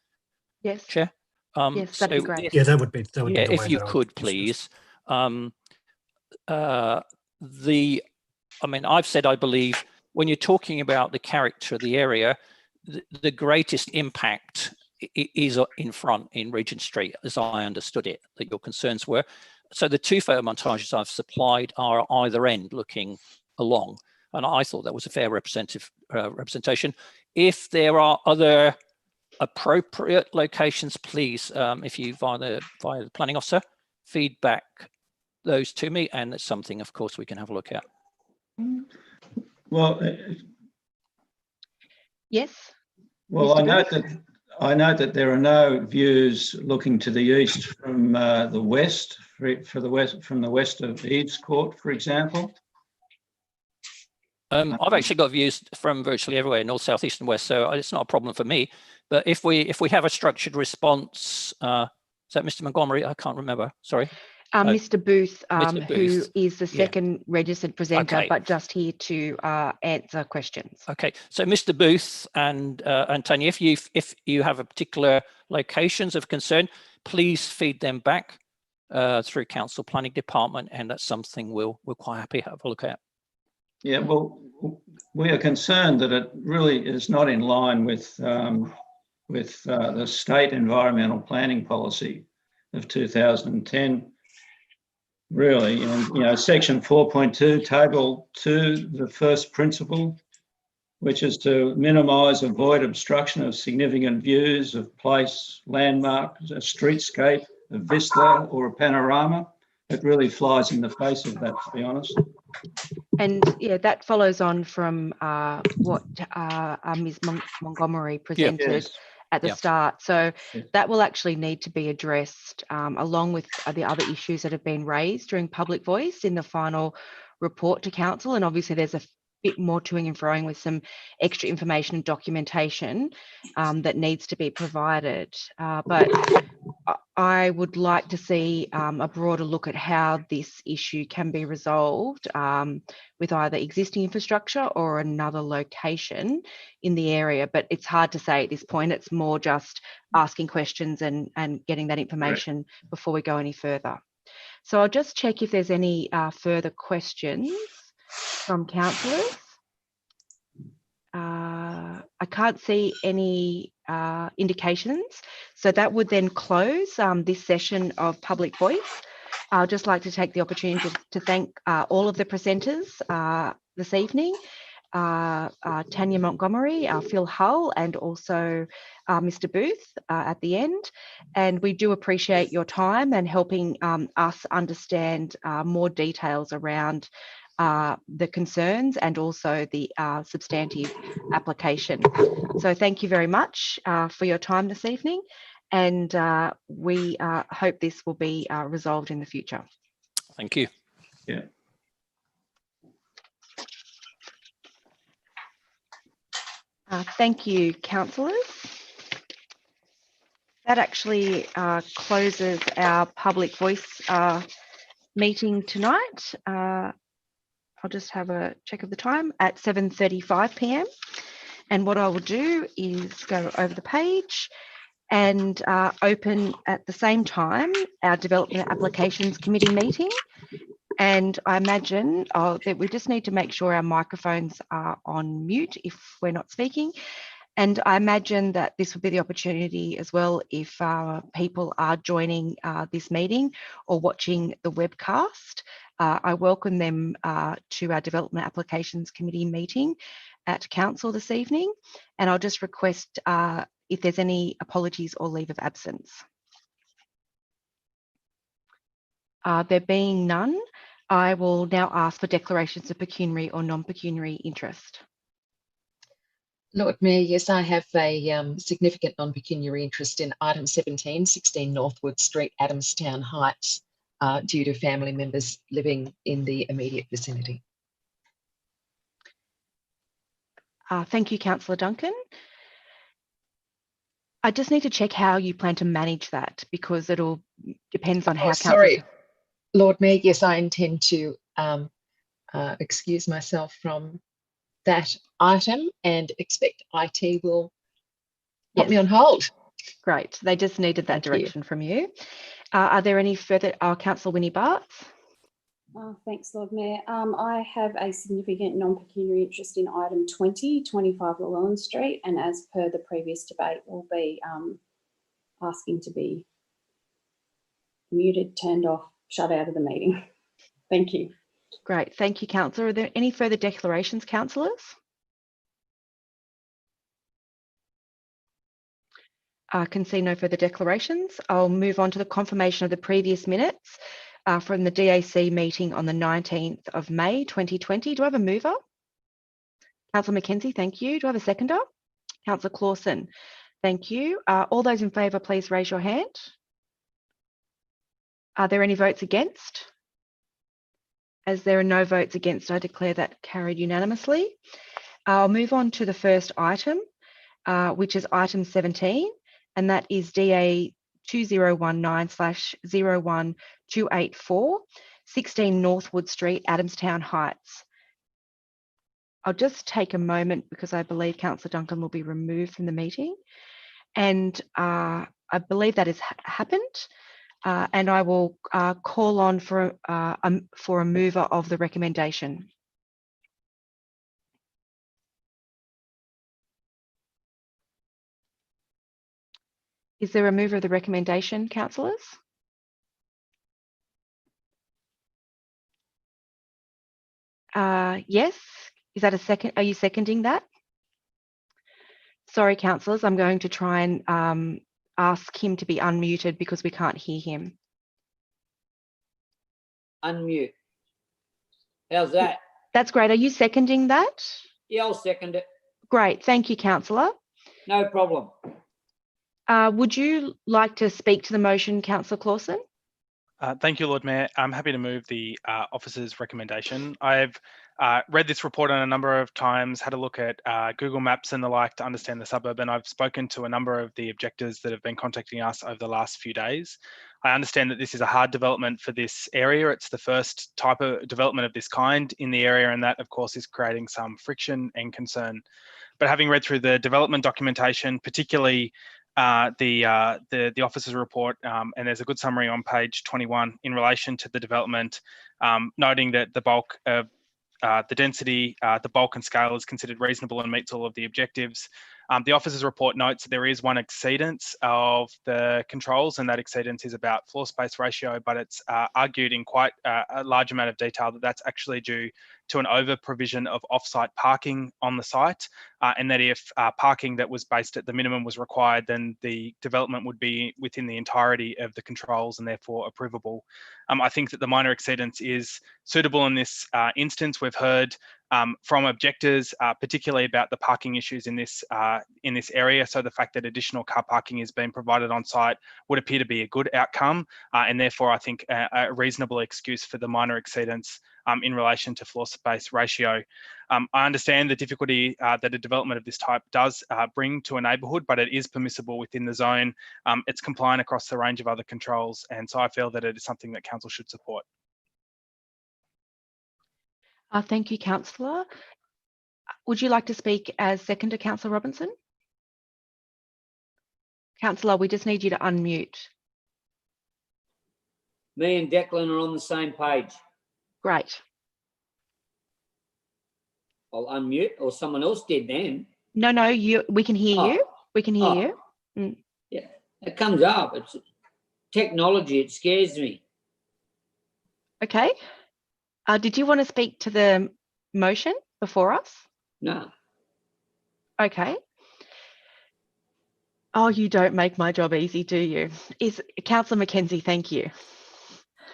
Yes. Chair. Yes, that'd be great. Yeah, that would be. Yeah, if you could, please. I've said I believe when you're talking about the character of the area, the greatest impact is in front in Regent Street, as I understood it, that your concerns were. So the two photo montages I've supplied are either end looking along, and I thought that was a fair representation. If there are other appropriate locations, please, if you via the planning officer, feedback those to me, and it's something, of course, we can have a look at. Well, yes. Well, I note that there are no views looking to the east from the west, from the west of Eves Court, for example. I've actually got views from virtually everywhere, north, south, east, and west, so it's not a problem for me. But if we have a structured response, is that Mr. Montgomery? I can't remember. Sorry. Mr. Booth, Mr. who Booth, is the second registered presenter, Okay. but just here to answer questions. Okay, so Mr. Booth and Tanya, if you have a particular locations of concern, please feed them back through Council Planning Department, and that's something we'll quite happy to have a look at. Yeah, well, we are concerned that it really is not in line with the state environmental planning policy of 2010. Really, and section 4.2, table 2, the first principle, which is to minimise, avoid obstruction of significant views of place, landmark, a streetscape, a vista or a panorama. It really flies in the face of that, to be honest. And yeah, that follows on from what Ms. Montgomery presented at the start. So that will actually need to be addressed along with the other issues that have been raised during public voice in the final report to council. And obviously there's a bit more toing and froing with some extra information and documentation that needs to be provided. But I would like to see a broader look at how this issue can be resolved with either existing infrastructure or another location in the area. But it's hard to say at this point. It's more just asking questions and getting that information before we go any further. So I'll just check if there's any further questions from councillors. I can't see any indications. So that would then close this session of Public Voice. I'd just like to take the opportunity to thank all of the presenters this evening, Tanya Montgomery, Phil Hull, and also Mr. Booth at the end. And we do appreciate your time and helping us understand more details around the concerns and also the substantive application. So thank you very much for your time this evening, and we hope this will be resolved in the future. Thank you. Yeah. Thank you, councillors. That actually closes our public voice meeting tonight. I'll just have a check of the time at 7:35 p.m. And what I will do is go over the page and open at the same time our Development Applications Committee meeting. And I imagine that we just need to make sure our microphones are on mute if we're not speaking. And I imagine that this will be the opportunity as well if people are joining this meeting or watching the webcast. I welcome them to our Development Applications Committee meeting at Council this evening. And I'll just request if there's any apologies or leave of absence. There being none, I will now ask for declarations of pecuniary or non-pecuniary interest. Lord Mayor, yes, I have a significant non-pecuniary interest in item 17, 16 Northwood Street, Adamstown Heights, due to family members living in the immediate vicinity. Thank you, Councillor Duncan. I just need to check how you plan to manage that, because it all depends on how Sorry, Lord Mayor, yes, I intend to excuse myself from that item and expect IT will put me on hold. Great. They just needed that direction from you. Are there any further? Councillor Winnie Bartz. Thanks, Lord Mayor. I have a significant non-pecuniary interest in item 20, 25 Llewellyn Street, and as per the previous debate, will be asking to be muted, turned off, shut out of the meeting. Thank you. Great. Thank you, Councillor. Are there any further declarations, councillors? I can see no further declarations. I'll move on to the confirmation of the previous minutes from the DAC meeting on the 19th of May 2020. Do I have a mover? Councillor Mackenzie, thank you. Do I have a seconder? Councillor Clausen, thank you. All those in favour, please raise your hand. Are there any votes against? As there are no votes against, I declare that carried unanimously. I'll move on to the first item, which is item 17, and that is DA 2019/01 284, 16 Northwood Street, Adamstown Heights. I'll just take a moment because I believe Councillor Duncan will be removed from the meeting. And I believe that has happened. And I will call on for a mover of the recommendation. Is there a mover of the recommendation, councillors? Yes. Is that a second? Are you seconding that? Sorry, councillors, I'm going to try and ask him to be unmuted because we can't hear him. Unmute. How's that? That's great. Are you seconding that? Yeah, I'll second it. Great. Thank you, councillor. No problem. Would you like to speak to the motion, councillor Clausen? Thank you, Lord Mayor. I'm happy to move the officer's recommendation. I've read this report on a number of times, had a look at Google Maps and the like to understand the suburb, and I've spoken to a number of the objectors that have been contacting us over the last few days. I understand that this is a hard development for this area. It's the first type of development of this kind in the area, and that, of course, is creating some friction and concern. But having read through the development documentation, particularly the officer's report, and there's a good summary on page 21 in relation to the development, noting that the bulk of the density, the bulk and scale is considered reasonable and meets all of the objectives. The officer's report notes that there is one exceedance of the controls, and that exceedance is about floor space ratio, but it's argued in quite a large amount of detail that that's actually due to an over provision of off-site parking on the site, and that if parking that was based at the minimum was required, then the development would be within the entirety of the controls and therefore approvable. I think that the minor exceedance is suitable in this instance. We've heard from objectors, particularly about the parking issues in this area. So the fact that additional car parking is being provided on site would appear to be a good outcome, and therefore I think a reasonable excuse for the minor exceedance in relation to floor space ratio. I understand the difficulty that a development of this type does bring to a neighbourhood, but it is permissible within the zone. It's compliant across the range of other controls, and so I feel that it is something that council should support. Thank you, councillor. Would you like to speak as seconder, councillor Robinson? Councillor, we just need you to unmute. Me and Declan are on the same page. Great. I'll unmute, or someone else did then. No, we can hear you. We can hear you. Mm. Yeah, it comes up. It's technology. It scares me. Okay. Did you want to speak to the motion before us? No. Okay. Oh, you don't make my job easy, do you? Councillor McKenzie, thank you.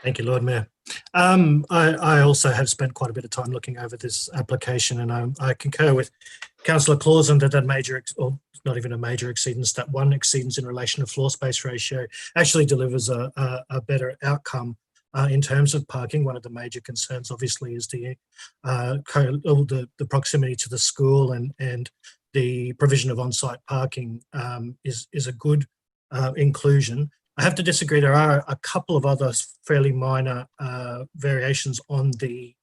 Thank you, Lord Mayor. I also have spent quite a bit of time looking over this application, and I concur with Councillor Clausen that major, or not even a major exceedance, that one exceedance in relation to floor space ratio actually delivers a better outcome in terms of parking. One of the major concerns, obviously, is the proximity to the school, and the provision of on-site parking is a good inclusion. I have to disagree. There are a couple of other fairly minor variations on the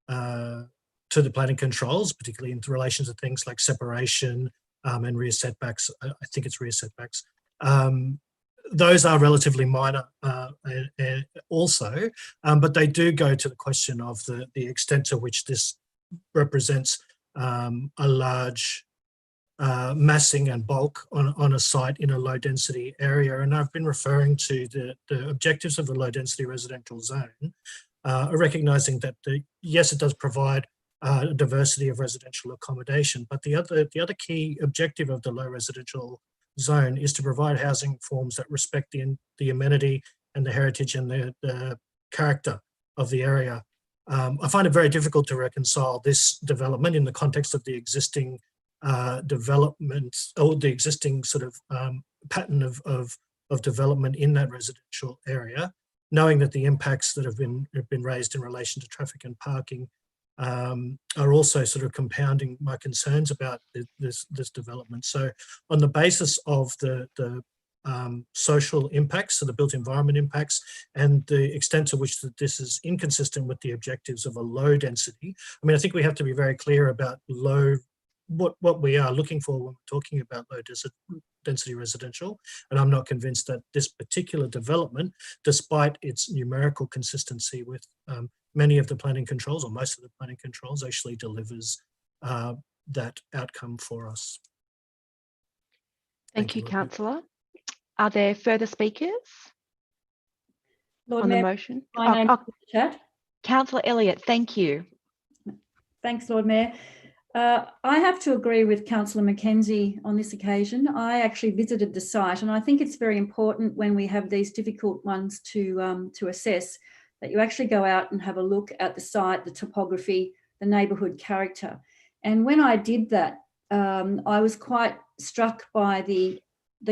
to the planning controls, particularly in relation to things like separation and rear setbacks. I think it's rear setbacks. Those are relatively minor also, but they do go to the question of the extent to which this represents a large massing and bulk on a site in a low density area. And I've been referring to the objectives of the low density residential zone, recognising that yes, it does provide a diversity of residential accommodation, but the other key objective of the low residential zone is to provide housing forms that respect the amenity and the heritage and the character of the area. I find it very difficult to reconcile this development in the context of the existing development, or the existing sort of pattern of development in that residential area, knowing that the impacts that have been raised in relation to traffic and parking are also sort of compounding my concerns about this development. So on the basis of the social impacts, so the built environment impacts, and the extent to which that this is inconsistent with the objectives of a low density. I mean, I think we have to be very clear about what we are looking for when we're talking about low density residential. And I'm not convinced that this particular development, despite its numerical consistency with many of the planning controls, or most of the planning controls, actually delivers that outcome for us. Thank you, Councillor. Are there further speakers Lord on Mayor, the motion? my name is Chat. Councillor Elliott, thank you. Thanks, Lord Mayor. I have to agree with Councillor Mackenzie on this occasion. I actually visited the site, and I think it's very important when we have these difficult ones to assess that you actually go out and have a look at the site, the topography, the neighbourhood character. And when I did that, I was quite struck by the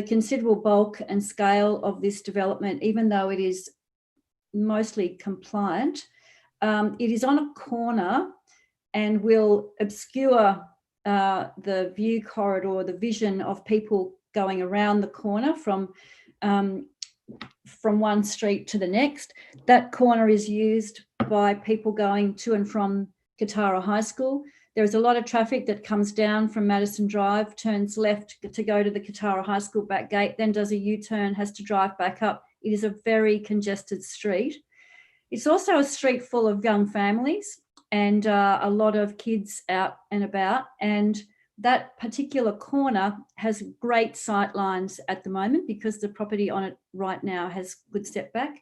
considerable bulk and scale of this development, even though it is mostly compliant. It is on a corner and will obscure the view corridor, the vision of people going around the corner from one street to the next. That corner is used by people going to and from Katara High School. There's a lot of traffic that comes down from Madison Drive, turns left to go to the Katara High School back gate, then does a U-turn, has to drive back up. It is a very congested street. It's also a street full of young families and a lot of kids out and about. And that particular corner has great sight lines at the moment because the property on it right now has good setback.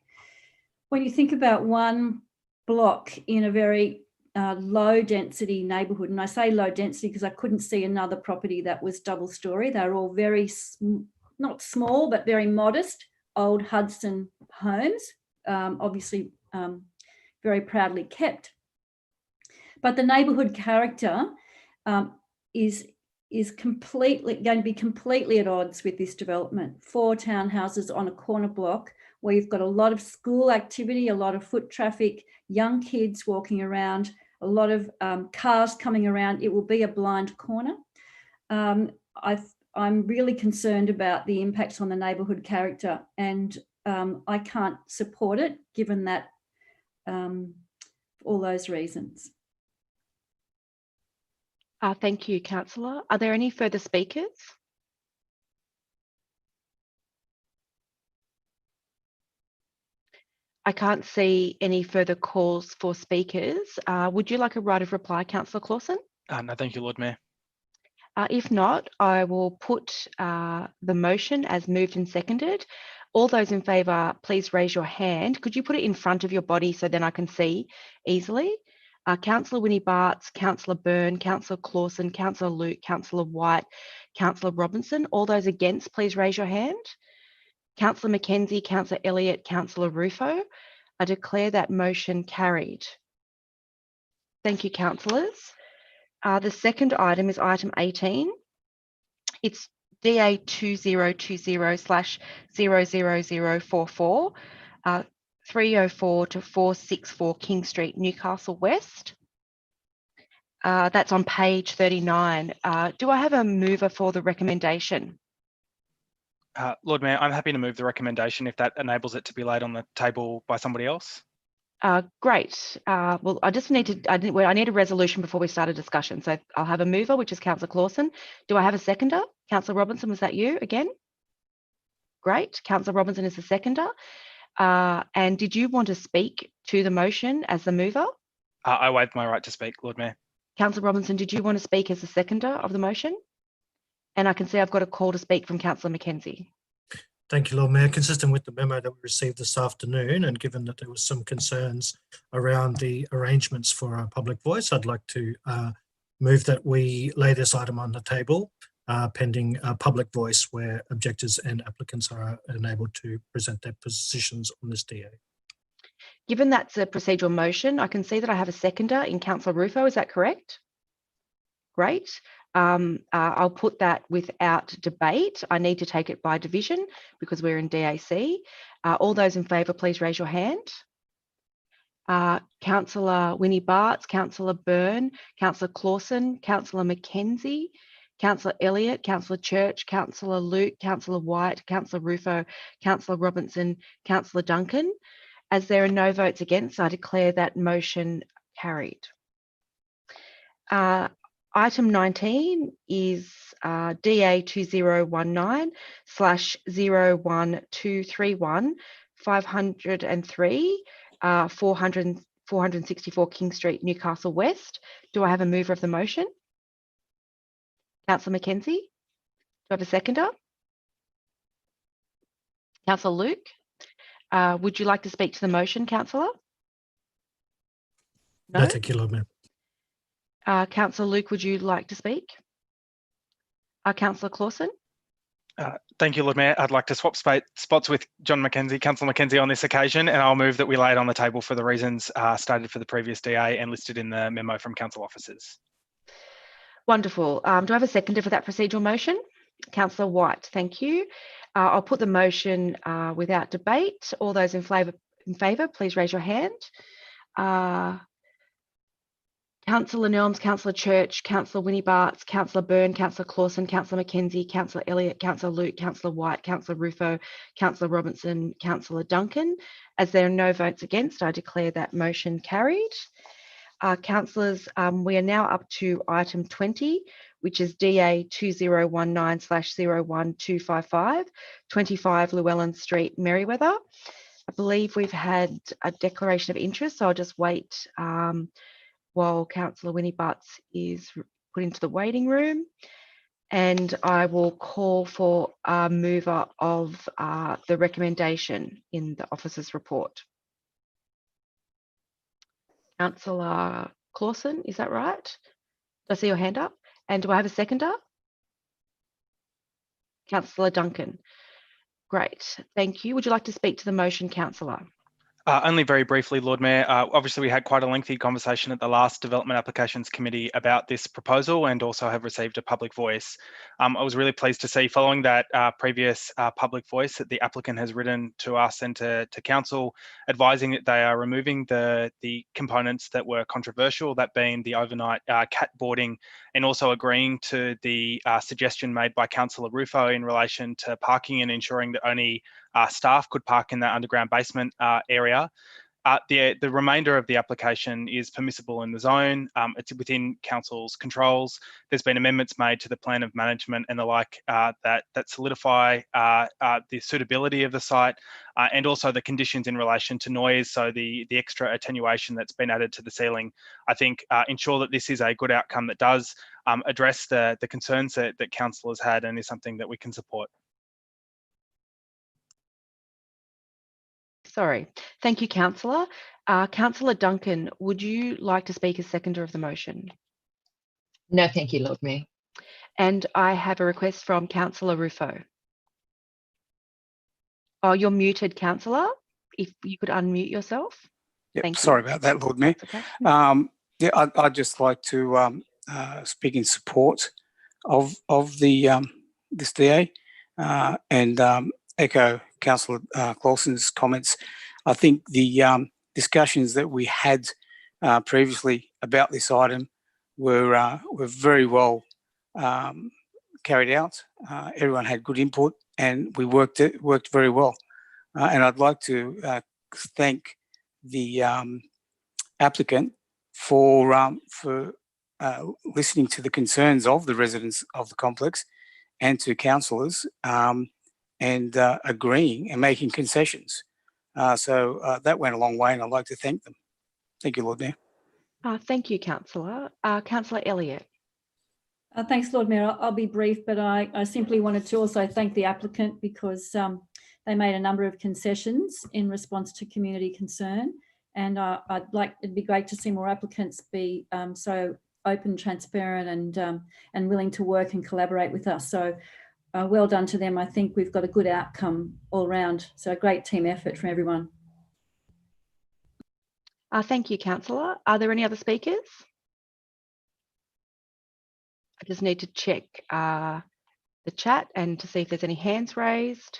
When you think about one block in a very low density neighbourhood, and I say low density because I couldn't see another property that was double story. They're all very, not small, but very modest, old Hudson homes, obviously very proudly kept. But the neighbourhood character is completely going to be completely at odds with this development. 4 townhouses on a corner block where you've got a lot of school activity, a lot of foot traffic, young kids walking around, a lot of cars coming around. It will be a blind corner. I'm really concerned about the impacts on the neighbourhood character, and I can't support it given that all those reasons. Thank you, Councillor. Are there any further speakers? I can't see any further calls for speakers. Would you like a right of reply, Councillor Clausen? No, thank you, Lord Mayor. If not, I will put the motion as moved and seconded. All those in favour, please raise your hand. Could you put it in front of your body so then I can see easily? Councillor Winnie Bartz, Councillor Byrne, Councillor Clausen, Councillor Luke, Councillor White, Councillor Robinson. All those against, please raise your hand. Councillor Mackenzie, Councillor Elliott, Councillor Rufo. I declare that motion carried. Thank you, councillors. The second item is item 18. It's DA 2020/00044, 304 to 464 King Street, Newcastle West. That's on page 39. Do I have a mover for the recommendation? Lord Mayor, I'm happy to move the recommendation if that enables it to be laid on the table by somebody else. Great. Well, I just need to, I need a resolution before we start a discussion. So I'll have a mover, which is Councillor Clausen. Do I have a seconder? Councillor Robinson, was that you again? Great. Councillor Robinson is the seconder. And did you want to speak to the motion as the mover? I waive my right to speak, Lord Mayor. Councillor Robinson, did you want to speak as the seconder of the motion? And I can see I've got a call to speak from Councillor Mackenzie. Thank you, Lord Mayor. Consistent with the memo that we received this afternoon, and given that there was some concerns around the arrangements for our public voice, I'd like to move that we lay this item on the table pending public voice where objectors and applicants are enabled to present their positions on this DA. Given that's a procedural motion, I can see that I have a seconder in Councillor Rufo. Is that correct? Great. I'll put that without debate. I need to take it by division because we're in DAC. All those in favour, please raise your hand. Councillor Winnie Bartz, Councillor Byrne, Councillor Clausen, Councillor Mackenzie, Councillor Elliott, Councillor Church, Councillor Luke, Councillor White, Councillor Rufo, Councillor Robinson, Councillor Duncan. As there are no votes against, I declare that motion carried. Item 19 is DA 2019/01231 503 464 King Street, Newcastle West. Do I have a mover of the motion? Councillor Mackenzie. Do I have a seconder? Councillor Luke. Would you like to speak to the motion, Councillor? No, thank you, Lord Mayor. Councillor Luke, would you like to speak? Councillor Clausen? Thank you, Lord Mayor. I'd like to swap spots with John Mackenzie, Councillor Mackenzie, on this occasion, and I'll move that we lay it on the table for the reasons stated for the previous DA and listed in the memo from council officers. Wonderful. Do I have a seconder for that procedural motion? Councillor White, thank you. I'll put the motion without debate. All those in favour, please raise your hand. Councillor Nelms, Councillor Church, Councillor Winnie Barts, Councillor Byrne, Councillor Clausen, Councillor Mackenzie, Councillor Elliott, Councillor Luke, Councillor White, Councillor Rufo, Councillor Robinson, Councillor Duncan. As there are no votes against, I declare that motion carried. Councillors, we are now up to item 20, which is DA 2019/01255, 25 Llewellyn Street, Merriweather. I believe we've had a declaration of interest, so I'll just wait while Councillor Winnie Butts is put into the waiting room, and I will call for a mover of the recommendation in the officer's report. Councillor Clausen, is that right? Do I see your hand up? And do I have a seconder? Councillor Duncan. Great, thank you. Would you like to speak to the motion, Councillor? Only very briefly, Lord Mayor. Obviously, we had quite a lengthy conversation at the last Development Applications Committee about this proposal, and also have received a public voice. I was really pleased to see, following that previous public voice, that the applicant has written to us and to council, advising that they are removing the components that were controversial, that being the overnight cat boarding, and also agreeing to the suggestion made by Councillor Rufo in relation to parking and ensuring that only staff could park in that underground basement area. The remainder of the application is permissible in the zone. It's within council's controls. There's been amendments made to the plan of management and the like that solidify the suitability of the site and also the conditions in relation to noise. So the extra attenuation that's been added to the ceiling, I think, ensure that this is a good outcome that does address the concerns that council has had, and is something that we can support. Sorry. Thank you, Councillor. Councillor Duncan, would you like to speak as seconder of the motion? No, thank you, Lord Mayor. And I have a request from Councillor Rufo. Oh, you're muted, Councillor. If you could unmute yourself. Yep, Thank you. sorry about that, Lord Mayor. Okay. Yeah, I'd just like to speak in support of the this DA and echo Councillor Clausen's comments. I think the discussions that we had previously about this item were very well carried out. Everyone had good input, and we worked very well. And I'd like to thank the applicant for listening to the concerns of the residents of the complex and to councillors and agreeing and making concessions. So that went a long way, and I'd like to thank them. Thank you, Lord Mayor. Thank you, Councillor. Councillor Elliott. Thanks, Lord Mayor. I'll be brief, but I simply wanted to also thank the applicant because they made a number of concessions in response to community concern. And it'd be great to see more applicants be so open, transparent, and willing to work and collaborate with us. So well done to them. I think we've got a good outcome all around. So a great team effort from everyone. Thank you, Councillor. Are there any other speakers? I just need to check the chat and to see if there's any hands raised.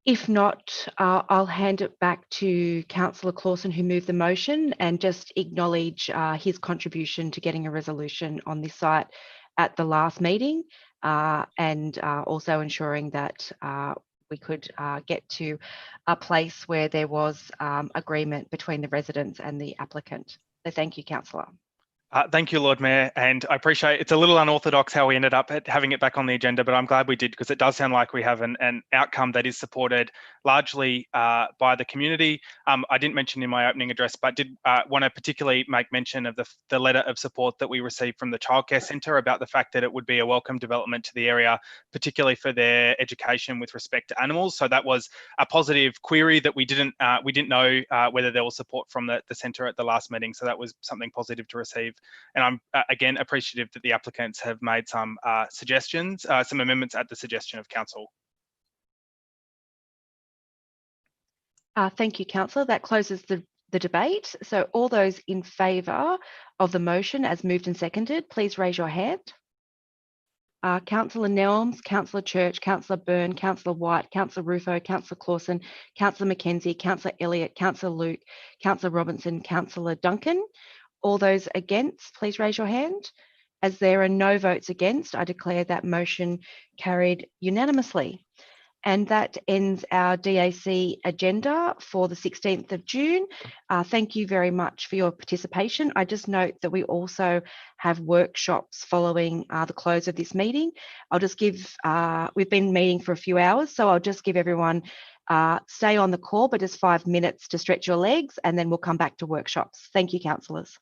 If not, I'll hand it back to Councillor Clausen, who moved the motion, and just acknowledge his contribution to getting a resolution on this site at the last meeting, and also ensuring that we could get to a place where there was agreement between the residents and the applicant. So thank you, Councillor. Thank you, Lord Mayor, and I appreciate it's a little unorthodox how we ended up having it back on the agenda, but I'm glad we did, because it does sound like we have an outcome that is supported largely by the community. I didn't mention in my opening address, but did want to particularly make mention of the letter of support that we received from the Childcare Centre about the fact that it would be a welcome development to the area, particularly for their education with respect to animals. So that was a positive query that we didn't know whether there was support from the centre at the last meeting. So that was something positive to receive. And I'm again appreciative that the applicants have made some suggestions, some amendments at the suggestion of council. Thank you, Councillor. That closes the debate. So all those in favour of the motion as moved and seconded, please raise your hand. Councillor Nelms, Councillor Church, Councillor Byrne, Councillor White, Councillor Rufo, Councillor Clausen, Councillor Mackenzie, Councillor Elliott, Councillor Luke, Councillor Robinson, Councillor Duncan. All those against, please raise your hand. As there are no votes against, I declare that motion carried unanimously. And that ends our DAC agenda for the 16th of June. Thank you very much for your participation. I just note that we also have workshops following the close of this meeting. I'll just give, we've been meeting for a few hours, so I'll just give everyone, stay on the call, but just 5 minutes to stretch your legs, and then we'll come back to workshops. Thank you, councillors.